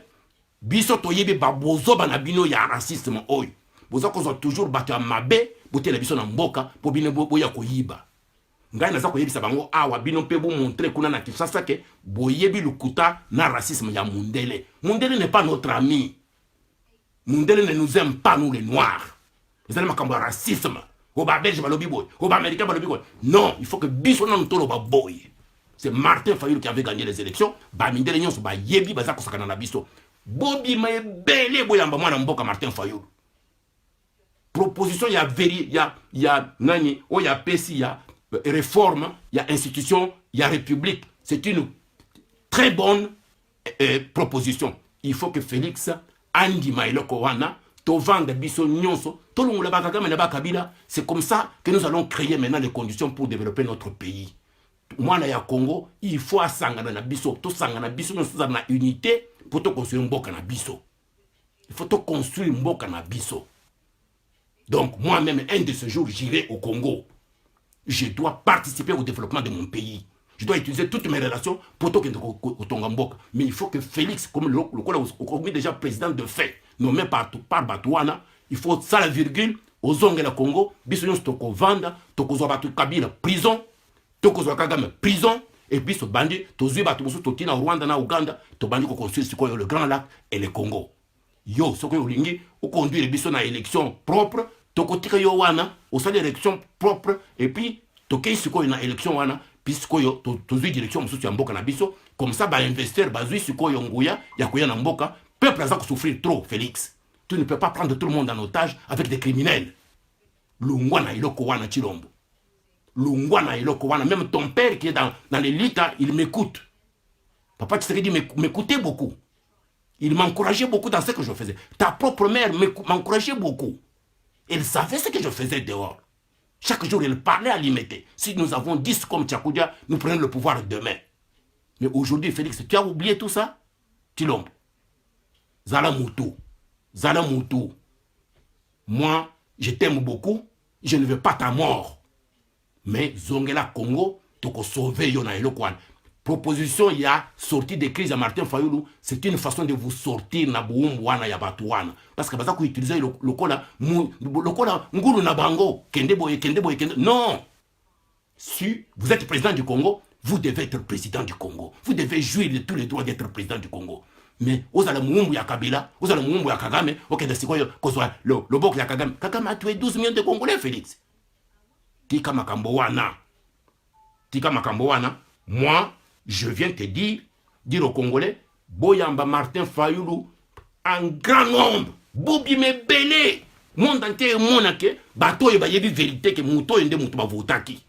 biso toyebi ba bozo ba na bino ya racisme oyo. Bozo ko toujours bato ya mabe, botela biso na mboka po bino boya koyiba. Ngai naza koyebisa bango awa bino pe bo montrer kuna na Kinshasa ke boyebi lukuta na racisme ya mondele. Mondele n'est pas notre ami. Mundele ne nous aime pas, nous les Noirs. Vous allez m'accorder racisme. Oba belge balobi boy, oba américain balobi boy. Non, il faut que biso non tolo ba boy. C'est Martin Fayulu qui avait gagné les élections. Ba mindele nyonso ba yebi baza ko sakana na biso. Bobi ma belé boyamba mwana mboka Martin Fayulu. Proposition il y a nani, il y a PSI, il y a réforme, il y a institution, il y a république. C'est une très bonne proposition. Il faut que Félix Andi Mailoko wana to vendre biso nyonso to lungula bakagame na bakabila. C'est comme ça que nous allons créer maintenant les conditions pour développer notre pays. Moi na ya Congo, il faut asangana na biso, to sangana biso nyonso na unité pour to construire mboka na biso. Il faut to construire mboka na biso. Donc, moi-même, un de ces jours, j'irai au Congo. Je dois participer au développement de mon pays. Je dois utiliser toutes mes relations pour que Tongamboka. Mais il faut que Félix, comme le déjà président de fait, nommé par Batouana, il faut ça la virgule, aux ongles la Congo, bisognos toko vanda, toko zobatu Kabila, prison, toko Kagame, prison, et puis ce bandit, tozui batumosu totina Rwanda na Uganda, to bandit ko construire le Grand Lac et le Congo. Yo, ce que vous voulez, vous conduire les bisons à élection propre, tokotika yo wana, au sein d'élection propre, et puis, toké siko na élection wana, puisque yo, tozui direction moussou ya mboka na biso, comme ça, ba investir, ba zui siko yo nguya, ya kuya na mboka, peuple a souffrir trop, Félix. Tu ne peux pas prendre tout le monde en otage avec des criminels. Lungwana iloko wana Chilombo. Lungwana iloko wana, même ton père qui est dans l'élite, il m'écoute. Papa Tshisekedi m'écoutait beaucoup. Il m'encourageait beaucoup dans ce que je faisais. Ta propre mère m'encourageait beaucoup. Elle savait ce que je faisais dehors. Chaque jour, elle parlait à l'imiter. Si nous avons 10 comme Tchakoudia, nous prenons le pouvoir demain. Mais aujourd'hui, Félix, tu as oublié tout ça? Chilombo. Zala Moutou. Zala Moutou. Moi, je t'aime beaucoup. Je ne veux pas ta mort. Mais Zongela Congo, tu peux sauver Yona et Lokwan. Proposition, il y a sorti des crises à Martin Fayulu, c'est une façon de vous sortir na buumwana ya batuwana. Parce que baza ko utiliser le kola ngulu na bango, kende boye. Non. Si vous êtes président du Congo, vous devez être président du Congo. Vous devez jouir de tous les droits d'être président du Congo. Mais vous allez muumbu ya Kabila, vous allez muumbu ya Kagame, ok, de sikoyo, kozwa le bok ya Kagame. Kagame a tué 12 millions de Congolais, Félix. Tika makambo wana. Moi, je viens te dire aux Congolais, Boyamba Martin Fayulu, en grand nombre, Bobi me belé, monde entier monake, bato e bayebi vérité que muto ende muto ba votaki.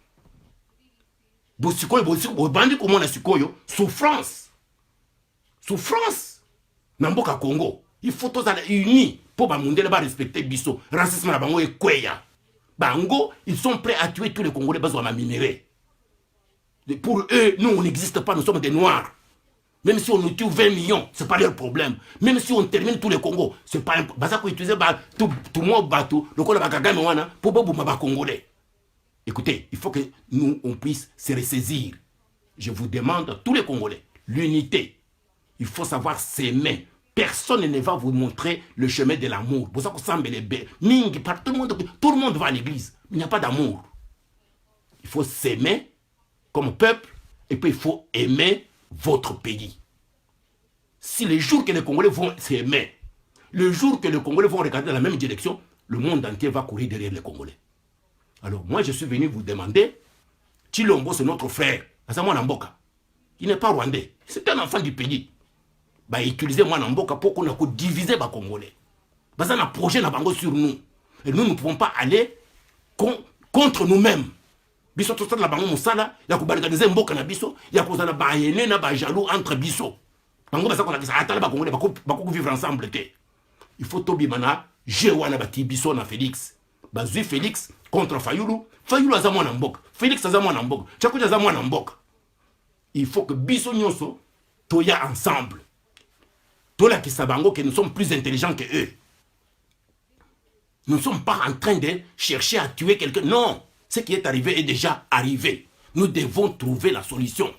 Bosikoyo, bandi komona sikoyo, souffrance. Namboka Congo, il faut tous aller unis pour ba mundele ba respecter biso, racisme na bango e kweya. Bango, ils sont prêts à tuer tous les Congolais bazo ma minéré. Pour eux, nous, on n'existe pas, nous sommes des Noirs. Même si on nous tue 20 millions, ce n'est pas leur problème. Même si on termine tous les Congos, ce n'est pas un problème. Tout le monde, le Congolais, pour Congolais. Écoutez, il faut que nous, on puisse se ressaisir. Je vous demande, tous les Congolais, l'unité. Il faut savoir s'aimer. Personne ne va vous montrer le chemin de l'amour. Tout le monde va à l'église. Il n'y a pas d'amour. Il faut s'aimer comme peuple, et puis il faut aimer votre pays. Si les jours que les Congolais vont s'aimer, le jour que les Congolais vont regarder dans la même direction, le monde entier va courir derrière les Congolais. Alors moi je suis venu vous demander, Chilombo c'est notre frère, il n'est pas rwandais, c'est un enfant du pays. Bah utiliser moi Namboka pour qu'on a diviser les Congolais. Bah ça a un projet sur nous. Et nous ne pouvons pas aller contre nous-mêmes. Biso tout ça la bango musala ya kubalganize mboka na biso ya kozala ba yene na ba jaloux entre biso bango basa ko na kisa atala ba congolais bako vivre ensemble te. Il faut tobimana jewana bati biso na Félix bazui Félix contre Fayulu azamo na mboka Félix azamo na mboka chakuja azamo na mboka. Il faut que biso nyonso toya ensemble tola kisa bango que nous sommes plus intelligents que eux. Nous ne sommes pas en train de chercher à tuer quelqu'un, non. Ce qui est arrivé est déjà arrivé. Nous devons trouver la solution.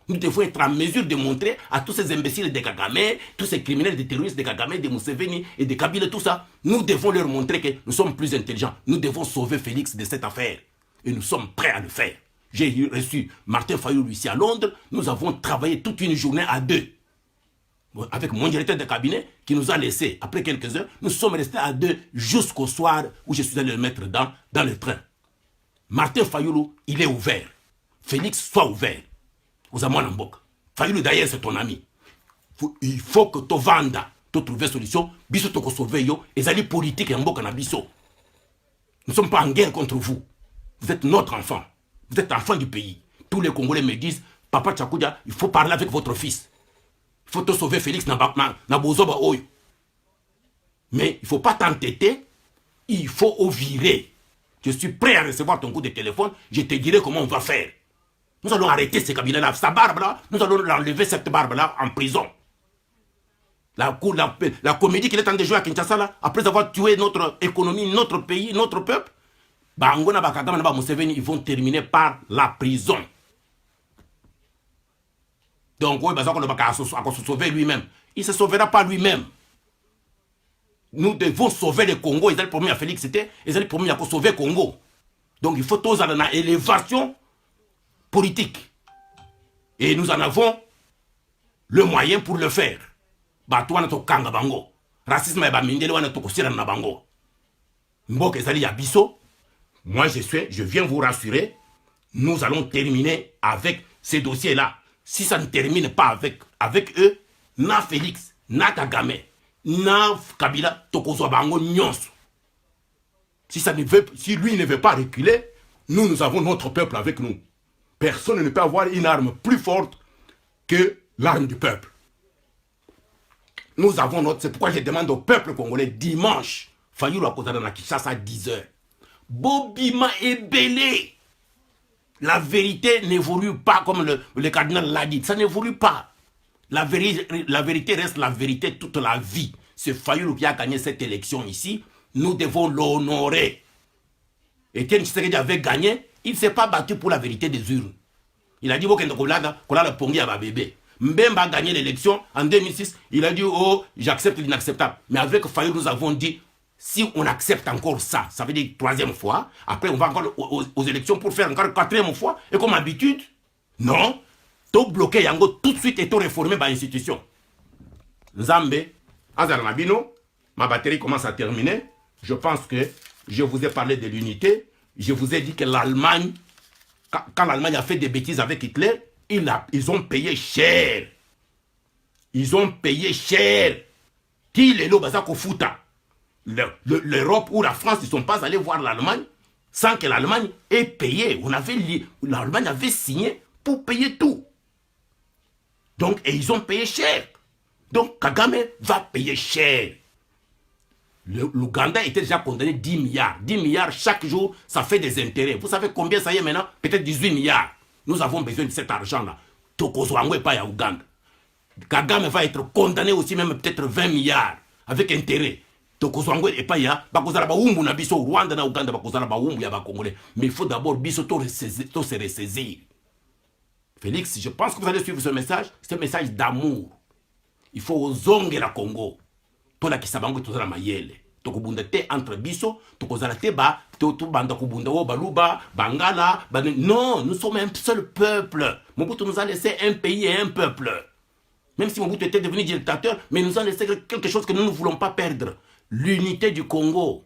Nous devons être en mesure de montrer à tous ces imbéciles de Kagame, tous ces criminels, des terroristes de Kagame, de Museveni et de Kabila, tout ça, nous devons leur montrer que nous sommes plus intelligents. Nous devons sauver Félix de cette affaire. Et nous sommes prêts à le faire. J'ai reçu Martin Fayulu ici à Londres. Nous avons travaillé toute une journée à deux. avec mon directeur de cabinet qui nous a laissé après quelques heures. Nous sommes restés à deux jusqu'au soir où je suis allé le mettre dans le train. Martin Fayoulou, il est ouvert. Félix, sois ouvert. Vous avez mon mbok. Fayoulou d'ailleurs c'est ton ami. Il faut que tu vendes, tu trouves solution. Biso to ko sauver yo, ezali politique en mbok na biso. Nous ne sommes pas en guerre contre vous. Vous êtes notre enfant. Vous êtes enfant du pays. Tous les Congolais me disent, Papa Tchakoudia, il faut parler avec votre fils. Il faut te sauver Félix na bozoba oyo. Mais il ne faut pas t'entêter. Il faut au virer. Je suis prêt à recevoir ton coup de téléphone. Je te dirai comment on va faire. Nous allons arrêter ce cabinet-là. Sa barbe-là, nous allons l'enlever cette barbe-là en prison. La comédie qu'il est en train de jouer à Kinshasa, là, après avoir tué notre économie, notre pays, notre peuple, ils vont terminer par la prison. Donc, oui, il va se sauver lui-même. Il ne se sauvera pas lui-même. Nous devons sauver le Congo. Ils ont le premier à Félix, c'était. Ils ont le premier à sauver le Congo. Donc, il faut tous avoir une élévation politique. Et nous en avons le moyen pour le faire. Batouana to kanga bango. Racisme et bamindele wana to kosira na bango. Mboke ezali ya biso. Moi, je viens vous rassurer. Nous allons terminer avec ces dossiers-là. Si ça ne termine pas avec eux, na Félix, na Kagame, na Kabila, tokozwa bango nyonso. Si lui ne veut pas reculer, nous avons notre peuple avec nous. Personne ne peut avoir une arme plus forte que l'arme du peuple. Nous avons notre... C'est pourquoi je demande au peuple congolais dimanche, Fayoulou Akozada na Kinshasa à 10h. Bobima est belé. La vérité n'évolue pas comme le cardinal l'a dit. Ça n'évolue pas. La vérité reste la vérité toute la vie. C'est Fayoulou qui a gagné cette élection ici. Nous devons l'honorer. Etienne Tshisekedi avait gagné. Il ne s'est pas battu pour la vérité des urnes. Il a dit qu'on a le pongi à ma bébé. Mbemba a gagné l'élection en 2006. Il a dit, oh, j'accepte l'inacceptable. Mais avec Fayoulou, nous avons dit, si on accepte encore ça, ça veut dire troisième fois, après on va encore aux élections pour faire encore quatrième fois, et comme d'habitude, non, tout bloqué yango tout de suite et tout réformer par l'institution. Nzambe, Azaranabino, ma batterie commence à terminer. Je pense que je vous ai parlé de l'unité. Je vous ai dit que l'Allemagne, quand l'Allemagne a fait des bêtises avec Hitler, ils ont payé cher. Ils ont payé cher. Qui les lots bazako futa? L'Europe ou la France, ils ne sont pas allés voir l'Allemagne sans que l'Allemagne ait payé. L'Allemagne avait signé pour payer tout. Donc, et ils ont payé cher. Donc, Kagame va payer cher. L'Ouganda était déjà condamné 10 milliards. 10 milliards chaque jour, ça fait des intérêts. Vous savez combien ça y est maintenant? Peut-être 18 milliards. Nous avons besoin de cet argent-là. Tokozwangwe pas à Ouganda. Kagame va être condamné aussi, même peut-être 20 milliards avec intérêt. Tokozwangwe et pas ya. Bakozala ba umbu na biso Rwanda na Ouganda bakozala ba umbu ya ba Congolais. Mais il faut d'abord biso to se ressaisir. Félix, je pense que vous allez suivre ce message. C'est un message d'amour. Il faut zonge la Congo. Tola kisabango tozala mayele. Tokubunda te entre biso, tokozala te ba, to banda kubunda wo baluba, bangala, non, nous sommes un seul peuple. Mobutu nous a laissé un pays et un peuple. Même si Mobutu était devenu dictateur, mais il nous a laissé quelque chose que nous ne voulons pas perdre. L'unité du Congo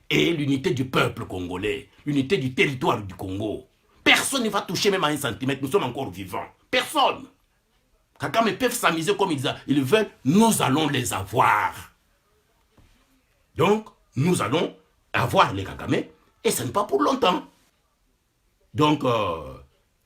et l'unité du peuple congolais, l'unité du territoire du Congo. Personne ne va toucher même à 1 centimètre, nous sommes encore vivants. Personne. Kagame peuvent s'amuser comme ils veulent, nous allons les avoir. Donc, nous allons avoir les Kagame, et ce n'est pas pour longtemps. Donc,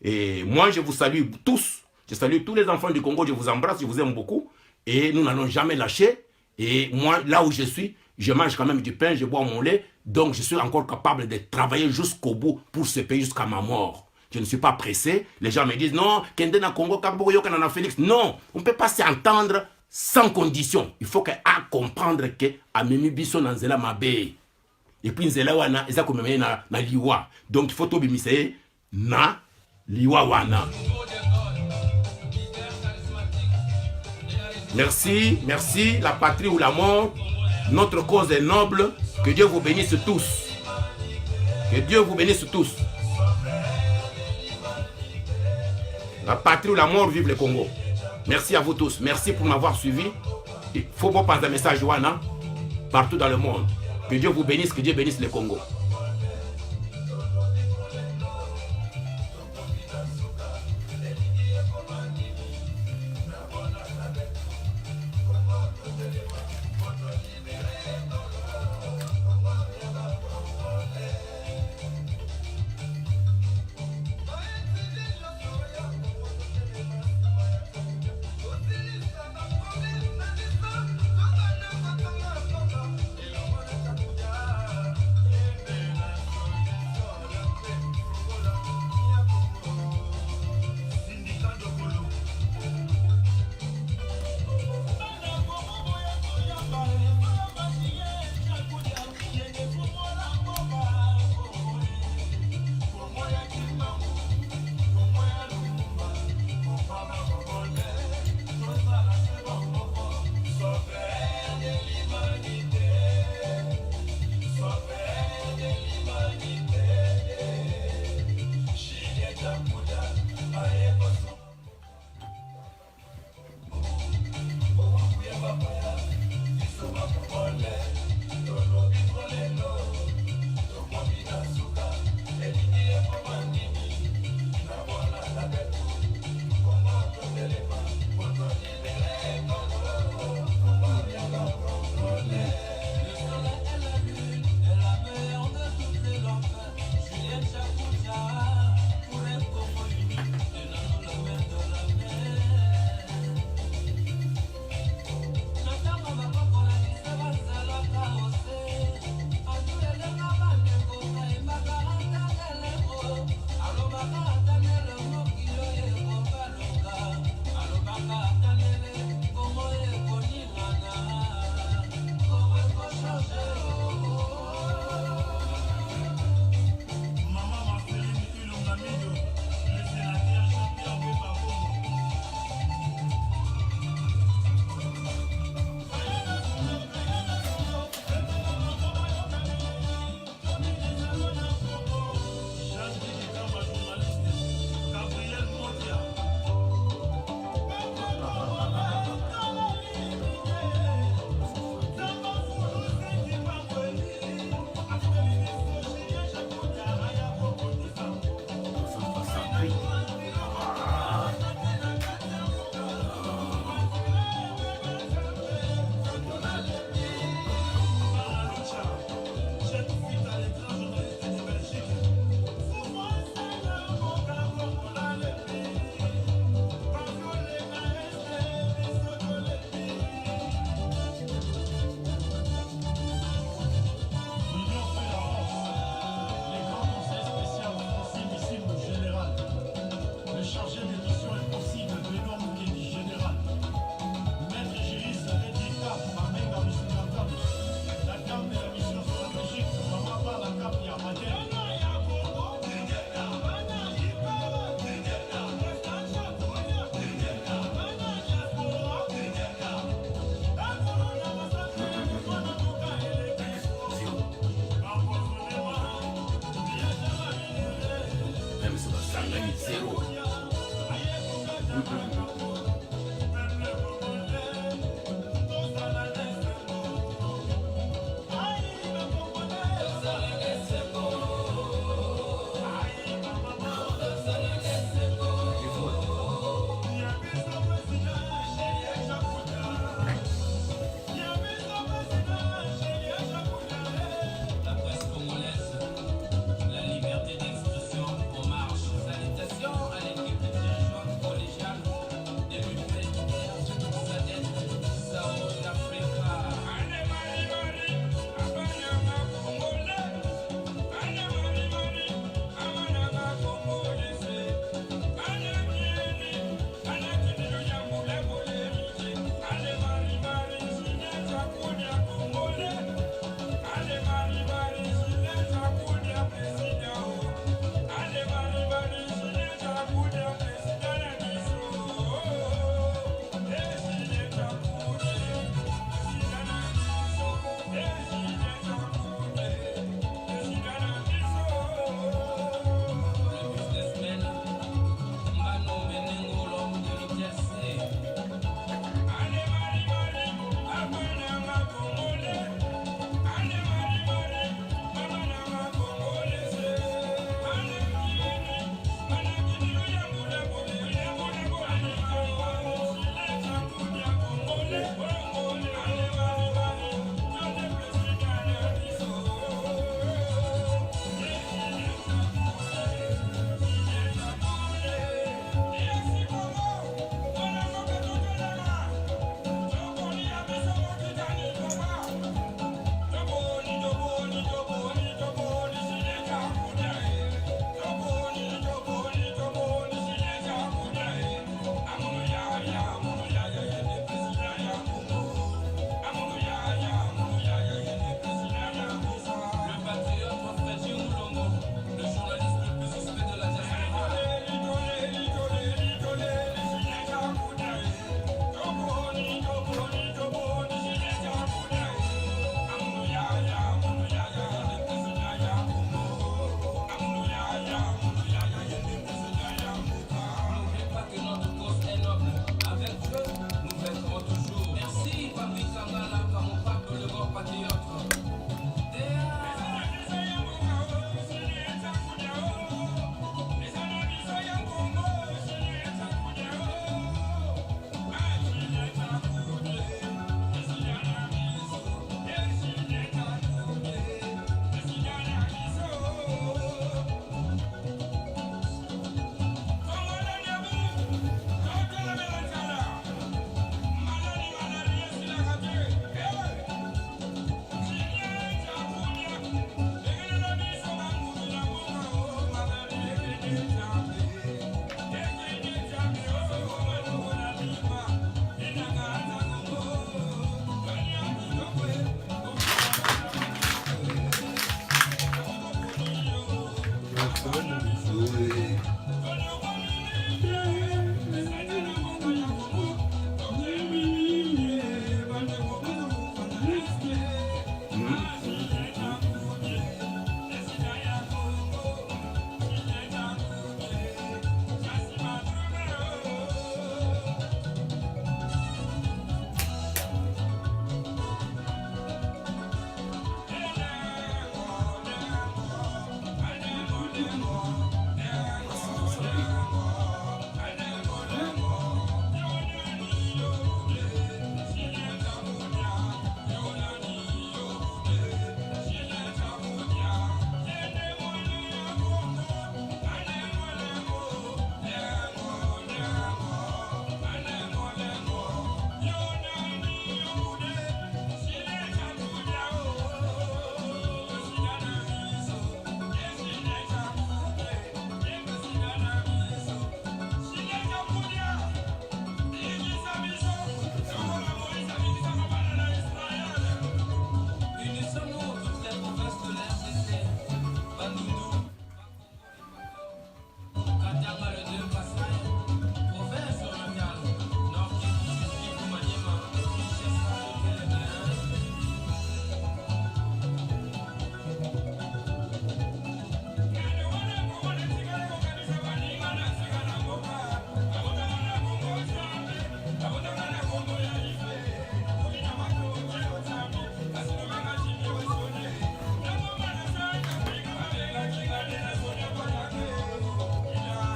et moi, je vous salue tous. Je salue tous les enfants du Congo, je vous embrasse, je vous aime beaucoup. Et nous n'allons jamais lâcher. Et moi, là où je suis, je mange quand même du pain, je bois mon lait. Donc, je suis encore capable de travailler jusqu'au bout pour ce pays, jusqu'à ma mort. Je ne suis pas pressé. Les gens me disent, non, Kendena Congo, Kaboyo, Kanana Félix. Non, on ne peut pas s'entendre sans condition. Il faut qu'à comprendre que Amemi Biso Nanzela Mabe. Et puis Nzela Wana, Eza Komeme na Liwa. Donc, il faut tout bimisser na Liwa Wana. Merci, merci, la patrie ou la mort. Notre cause est noble. Que Dieu vous bénisse tous. Que Dieu vous bénisse tous. La patrie ou la mort, vive le Congo. Merci à vous tous. Merci pour m'avoir suivi. Il faut pas passer un message Wana partout dans le monde. Que Dieu vous bénisse, que Dieu bénisse le Congo.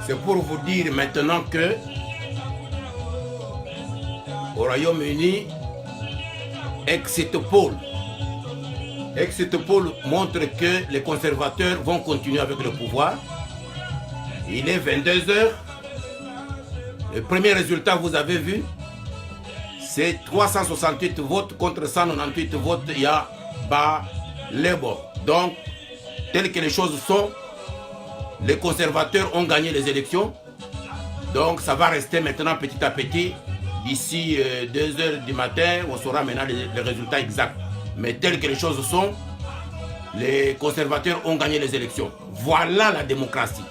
C'est pour vous dire maintenant que au Royaume-Uni, exit poll montre que les conservateurs vont continuer avec le pouvoir. Il est 22h. Le premier résultat, vous avez vu, c'est 368 votes contre 198 votes. Il y a Labour. Donc, telles que les choses sont, les conservateurs ont gagné les élections. Donc, ça va rester maintenant petit à petit. D'ici 2h du matin, on saura maintenant les résultats exacts. Mais telles que les choses sont, les conservateurs ont gagné les élections. Voilà la démocratie.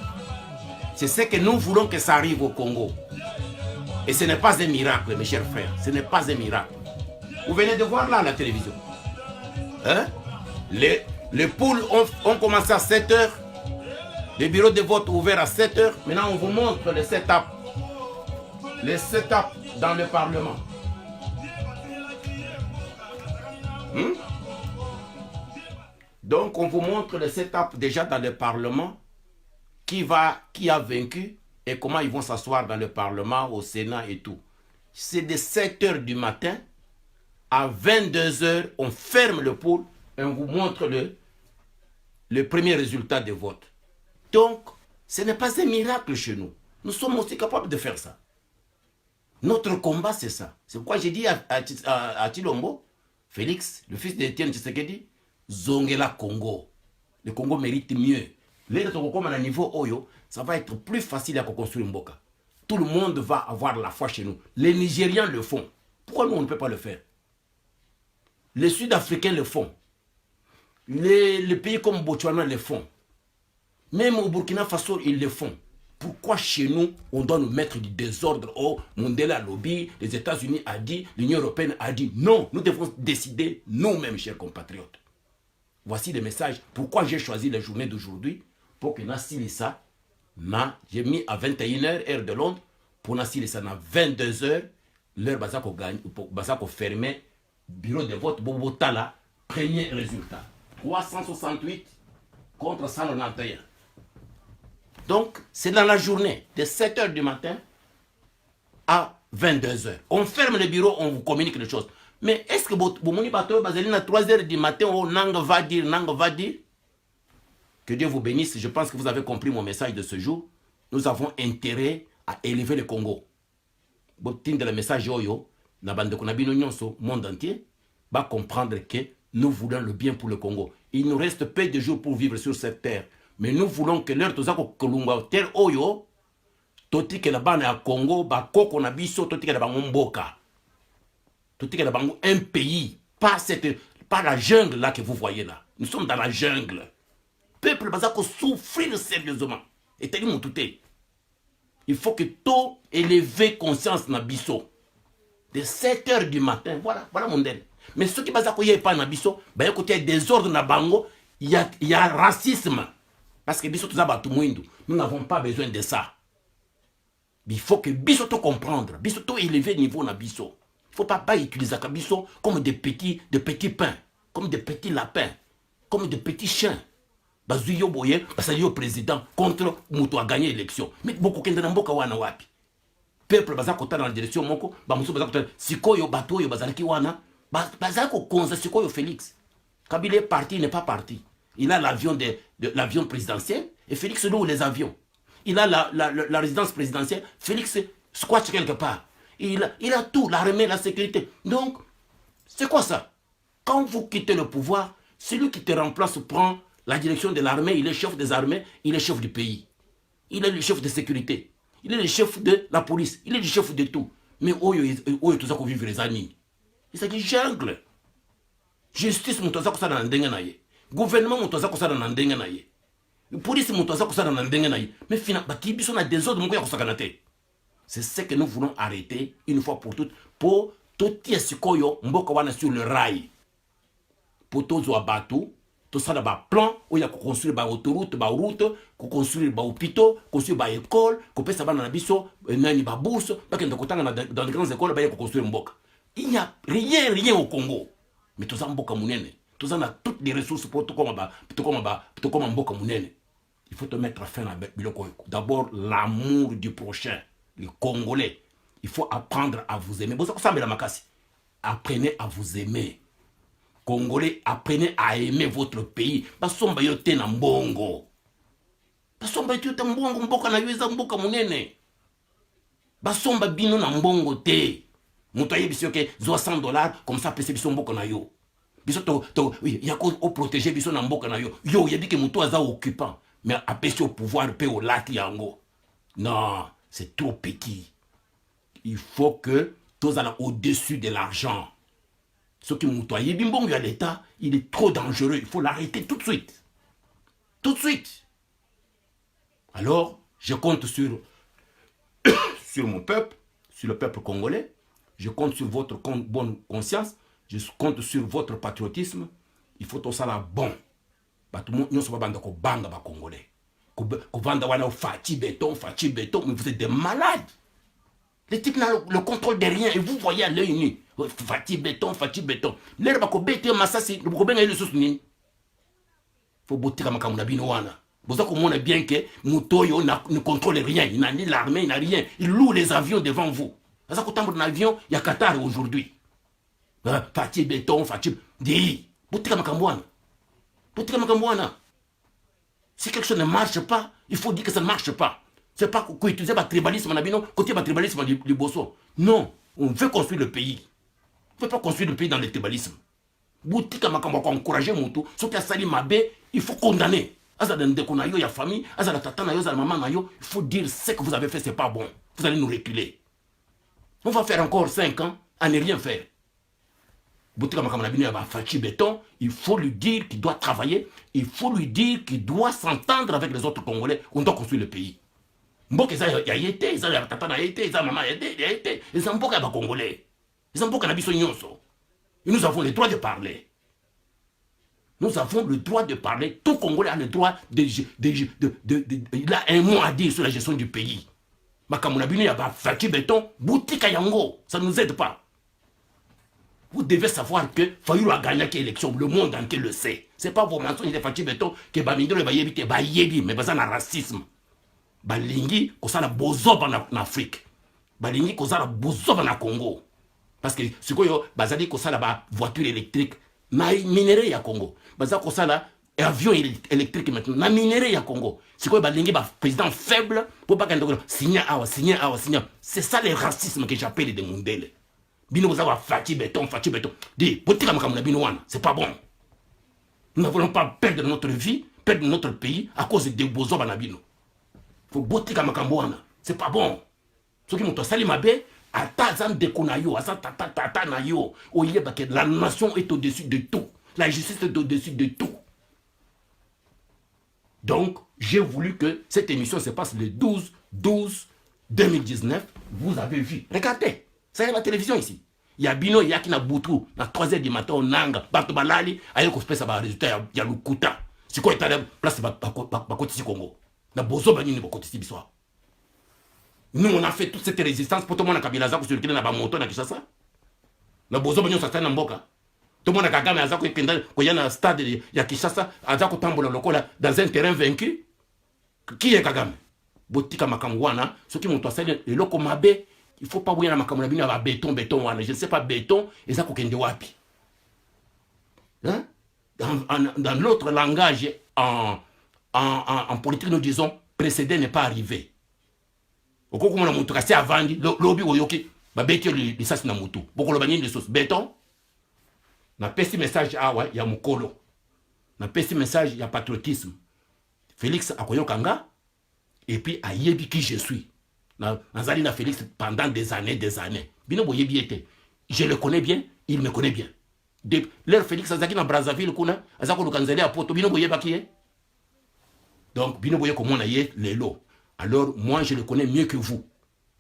C'est ce que nous voulons que ça arrive au Congo. Et ce n'est pas un miracle, mes chers frères. Ce n'est pas un miracle. Vous venez de voir là à la télévision. Hein? Les poules ont commencé à 7h. Les bureaux de vote ouverts à 7h. Maintenant, on vous montre les setups. Les setups dans le Parlement. Donc, on vous montre les setups déjà dans le Parlement. Qui a vaincu et comment ils vont s'asseoir dans le Parlement, au Sénat et tout. C'est de 7h du matin à 22h, on ferme le pôle et on vous montre le premier résultat des votes. Donc, ce n'est pas un miracle chez nous. Nous sommes aussi capables de faire ça. Notre combat, c'est ça. C'est pourquoi j'ai dit à Tshilombo, Félix, le fils d'Étienne Tshisekedi, Zongela Congo. Le Congo mérite mieux. Les comme à un niveau Oyo, ça va être plus facile à construire Mboka. Tout le monde va avoir la foi chez nous. Les Nigérians le font. Pourquoi nous, on ne peut pas le faire? Les Sud-Africains le font. Les pays comme Botswana le font. Même au Burkina Faso, ils le font. Pourquoi chez nous, on doit nous mettre du désordre? Oh, Mandela Lobby, les États-Unis a dit, l'Union européenne a dit. Non, nous devons décider nous-mêmes, chers compatriotes. Voici le message. Pourquoi j'ai choisi la journée d'aujourd'hui? Pour que Nassili ça, j'ai mis à 21h, heure de Londres, pour Nassili ça, à 22h, l'heure Bazako gagne, Bazako fermé, bureau de vote, Bobotala, premier résultat. 368 contre 191. Donc, c'est dans la journée, de 7h du matin à 22h. On ferme le bureau, on vous communique les choses. Mais est-ce que vous moni bateau bazeline à 3h du matin, oh, Nang va dire. Que Dieu vous bénisse. Je pense que vous avez compris mon message de ce jour. Nous avons intérêt à élever le Congo. Botin de le message yoyo, na bande konabino nyonso, monde entier, va comprendre que nous voulons le bien pour le Congo. Il nous reste peu de jours pour vivre sur cette terre. Mais nous voulons que l'heure tozako kolunga terre oyo, toti que la bande à Congo, ba koko na biso, toti que la bango mboka. Toti que la bango un pays, pas la jungle là que vous voyez là. Nous sommes dans la jungle. Peuple bazako souffrir sérieusement. Et t'as dit mon touté. Il faut que tout élever conscience na biso. De 7h du matin, voilà mon délai. Mais ceux qui bazako yé pas na biso, bah écoutez, désordre na bango, il y a racisme. Parce que biso tout ça nous n'avons pas besoin de ça. Il faut que biso tout comprendre, biso tout élever niveau na biso. Il faut pas utiliser biso comme des petits pains, comme des petits lapins, comme des petits chiens. Bazuyo boye, parce que le président contre Moutou a gagné l'élection. Mais beaucoup de gens wana wapi. Peuple bazako dans la direction moko, bamuso bazako sikoyo batoyo bazalaki wana, bazako konza sikoyo Félix. Kabila est parti, il n'est pas parti. Il a l'avion l'avion présidentiel et Félix loue les avions. Il a la résidence présidentielle, Félix squatte quelque part. Il a tout, l'armée, la sécurité. Donc, c'est quoi ça? Quand vous quittez le pouvoir, celui qui te remplace prend la direction de l'armée, il est chef des armées, il est chef du pays. Il est le chef de sécurité. Il est le chef de la police. Il est le chef de tout. Mais où est tout ça qu'on vit les amis? Il s'agit de jungle. Justice, mon toza kosa na ndenga na ye. Gouvernement, mon toza kosa na ndenga na ye. Police, mon toza kosa na ndenga na ye. Mais finalement, baki biso na désordre mon koya kosa kanate. C'est ce que nous voulons arrêter une fois pour toutes. Pour tout sikoyo mboka wana sur le rail. Pour tous les bateaux. Tout ça, il y a un plan où il y a construire des autoroutes, des routes, construire des hôpitaux, construire des écoles, construire des bourses, dans les grandes écoles, il y a construire un mboka. Il n'y a rien au Congo. Mais tout ça, mboka mounene. Tout ça, on a toutes les ressources pour tout comme un mboka mounene. il faut te mettre fin à biloko. D'abord, l'amour du prochain, les Congolais. Il faut apprendre à vous aimer. Apprenez à vous aimer. Congolais, apprenez à aimer votre pays. Basomba yote na mbongo. Basomba yote na mbongo, mboka na yoza mboka munene. Basomba bino na mbongo te. Muto yebiso ke zo $100 comme ça pese biso mboka na yo. Biso oui, yako o protéger biso na mboka na yo. Yo yebi ke muto aza occupant, mais apesi au pouvoir pe au lati yango. Non, c'est trop petit. Il faut que tous allons au-dessus de l'argent. Ce qui muto yebi mbongo ya l'État, il est trop dangereux, il faut l'arrêter tout de suite. Tout de suite. Alors, je compte sur sur mon peuple, sur le peuple congolais. Je compte sur votre bonne conscience. Je compte sur votre patriotisme. Il faut tout ça là bon. Tout le monde ne soit pas bande banga ba congolais. Ko vanda wana fati béton, mais vous êtes des malades. Les types n'ont le contrôle de rien et vous voyez à l'œil nu. Fati béton. L'air ba ko bété masasi, le ko benga ile sous nini. Faut botter comme kamuna bino wana. Vous savez bien que Moutoyo ne contrôle rien. Il n'a ni l'armée, il n'a rien. Il loue les avions devant vous. Vous savez qu'au avion, il y a Qatar aujourd'hui. Fatih béton, Fatih. Dis, Boutika Makambouana. Si quelque chose ne marche pas, il faut dire que ça ne marche pas. C'est pas qu'on utilise le tribalisme, côté le tribalisme du Bosso. Non, on veut construire le pays. On ne veut pas construire le pays dans le tribalisme. Boutika Makambouana, encourager Moutou. Ce qui a sali Mabé, il faut condamner. Il faut dire ce que vous avez fait, c'est pas bon. Vous allez nous reculer. On va faire encore 5 ans à ne rien faire. Il faut lui dire qu'il doit travailler. Il faut lui dire qu'il doit s'entendre avec les autres Congolais. On doit construire le pays. Nous avons le droit de parler. Nous avons le droit de parler. Tout Congolais a le droit il a un mot à dire sur la gestion du pays. Ça ne nous aide pas. Vous devez savoir que Fayulu a gagné l'élection. Le monde entier le sait. Ce n'est pas vos mensonges de Fatih Béton que Bamindro et Bayebite, Bayebi, mais c'est un racisme. Balingi, qu'on a bozob en Afrique. Balingi, qu'on a bozob en Congo. Parce que ce qu'on a dit, qu'on a la voiture électrique. Na minéré ya Congo. Baza ko sala avion électrique maintenant. Na minéré ya Congo. C'est quoi balingi ba président faible pour pas qu'on signer. C'est ça le racisme que j'appelle des Mundele. Bino baza wa Fatih béton. Dis, botika makamuna bino wana, c'est pas bon. Nous ne voulons pas perdre notre vie, perdre notre pays à cause des bozo banabino. Faut botika makambo wana, c'est pas bon. Ce qui m'ont sali mabé la nation est au-dessus de tout. La justice est au-dessus de tout. Donc, j'ai voulu que cette émission se passe le 12/12/2019. Vous avez vu. Regardez. Ça y est la télévision ici. Il y a Bino, il y a Kina Boutou, à 3h du matin, au Nanga, Bartobalali, aïe, qu'on se fait ça, résultat, il y a Lukuta. C'est quoi, il y a place de Bakotisi Congo. Na Bozo Banini Bakotisi Bissoa. Nous, on a fait toute cette résistance pour tout le monde à Kabila Zako sur lequel on a moto na Kishasa. Na Bozo Banyo Satan Mboka. Tout le monde a Kagame à Zako Kenda, quand il y a un stade de Kishasa, à Zako Tambola Lokola, dans un terrain vaincu. Qui est Kagame? Botika Makamwana, ceux qui m'ont toissé le loko Mabe, il ne faut pas oublier la Makamwana Bino à béton, je ne sais pas béton, et Zako Kende Wapi. Hein? Dans l'autre langage, en politique, nous disons, précédé n'est pas arrivé. Au cours de mon tracé avant, lobby oyoki, ba beti le sas na mutu. Boko lo bani de sauce béton. Na pesi message awa ya mukolo. Na pesi message ya patriotisme. Félix Akoyokanga et puis ayebi qui je suis. Nazali na Félix pendant des années. Bino boyebi était. Je le connais bien, il me connaît bien. L'heure Félix Azaki na Brazzaville kuna, azako lukanzali a poto bino boyeba qui est. Donc bino boye comment na ye lelo. Alors, moi, je le connais mieux que vous.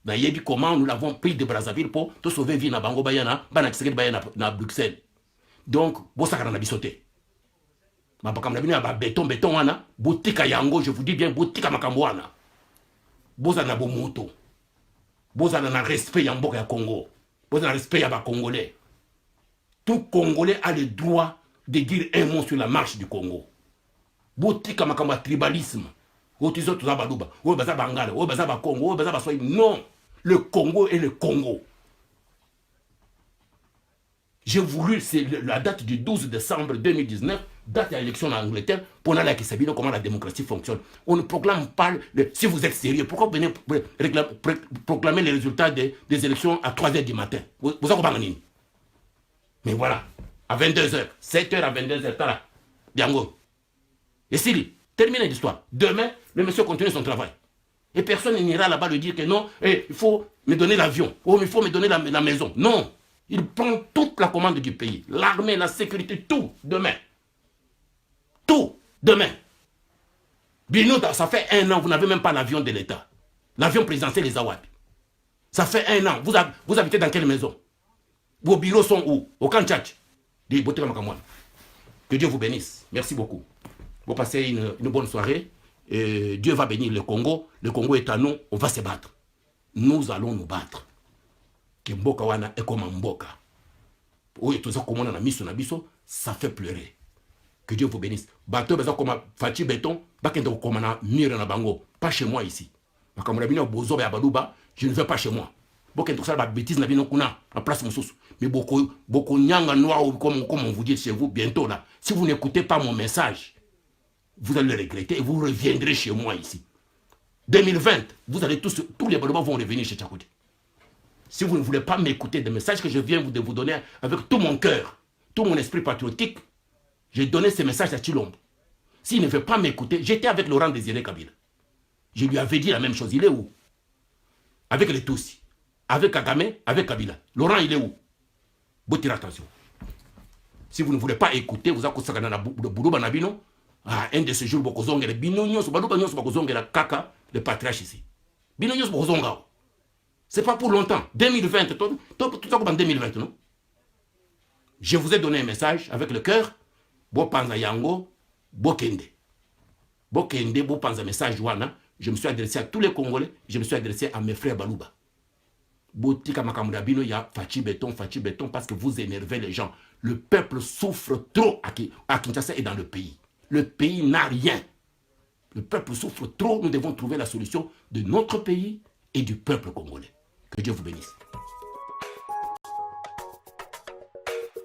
Mais il y a dit comment nous l'avons pris de Brazzaville pour te sauver vie na Bango Bayana, na Bruxelles. Donc, vous savez qu'on a bisoté. Ma bakam na béton, wana, boutika yango, je vous dis bien, boutika makamwana. Bozana bomoto. Bozana na respect yamboka ya Congo. Bozana respect ya ba Congolais. Tout Congolais a le droit de dire un mot sur la marche du Congo. Boutika makamba tribalisme. Non, le Congo est le Congo. J'ai voulu, c'est la date du 12 décembre 2019, date de l'élection en Angleterre, pour aller à comment la démocratie fonctionne. On ne proclame pas, si vous êtes sérieux, pourquoi vous venez proclamer les résultats des élections à 3 h du matin? Vous avez compris? Mais voilà, à 22 h, 7 h à 22 h, tala, Diango. Et Sili, terminez l'histoire. Demain, le monsieur continue son travail. Et personne n'ira là-bas lui dire que non, il faut me donner l'avion, ou il faut me donner la maison. Non. Il prend toute la commande du pays, l'armée, la sécurité, tout, demain. Tout, demain. Bino, ça fait 1 an, vous n'avez même pas l'avion de l'État. L'avion présidentiel des Awapi. Ça fait 1 an, vous habitez dans quelle maison? Vos bureaux sont où? Au Kanchach. Que Dieu vous bénisse. Merci beaucoup. Vous passez une bonne soirée. Et Dieu va bénir le Congo. Le Congo est à nous, on va se battre. Nous allons nous battre. Que mboka wana est comme mboka. Oui, tout ça comme on a mis sur nabiso, ça fait pleurer. Que Dieu vous bénisse. Bateau besoin comme Fachi béton, bakendo comme na mire na bango, pas chez moi ici. Makamurabina bozo ya baluba, je ne vais pas chez moi. Bokendo ça ba bêtise na bino kuna en place mususu. Mais beaucoup nyanga noir comme on vous dit chez vous bientôt là. Si vous n'écoutez pas mon message, vous allez le regretter et vous reviendrez chez moi ici. 2020, vous allez tous les baluba vont revenir chez Tchakouti. Si vous ne voulez pas m'écouter des messages que je viens de vous donner avec tout mon cœur, tout mon esprit patriotique, j'ai donné ces messages à Chilombo. S'il ne veut pas m'écouter, j'étais avec Laurent Désiré Kabila. Je lui avais dit la même chose. Il est où? Avec les Tutsis, avec Kagame, avec Kabila. Laurent, il est où? Bon, tirez attention. Si vous ne voulez pas écouter, vous avez un de ces jours, vous avez kaka, le patriarche ici. C'est pas pour longtemps. 2020, tout ça comme en 2020, non? Je vous ai donné un message avec le cœur. Bo panza yango, bo kende. Bo kende, bo panza message wana. Je me suis adressé à tous les Congolais. Je me suis adressé à mes frères Balouba. Bo tika makamudabino ya fachi béton, parce que vous énervez les gens. Le peuple souffre trop à Kinshasa et dans le pays. Le pays n'a rien. Le peuple souffre trop. Nous devons trouver la solution de notre pays et du peuple congolais. Que Dieu vous bénisse.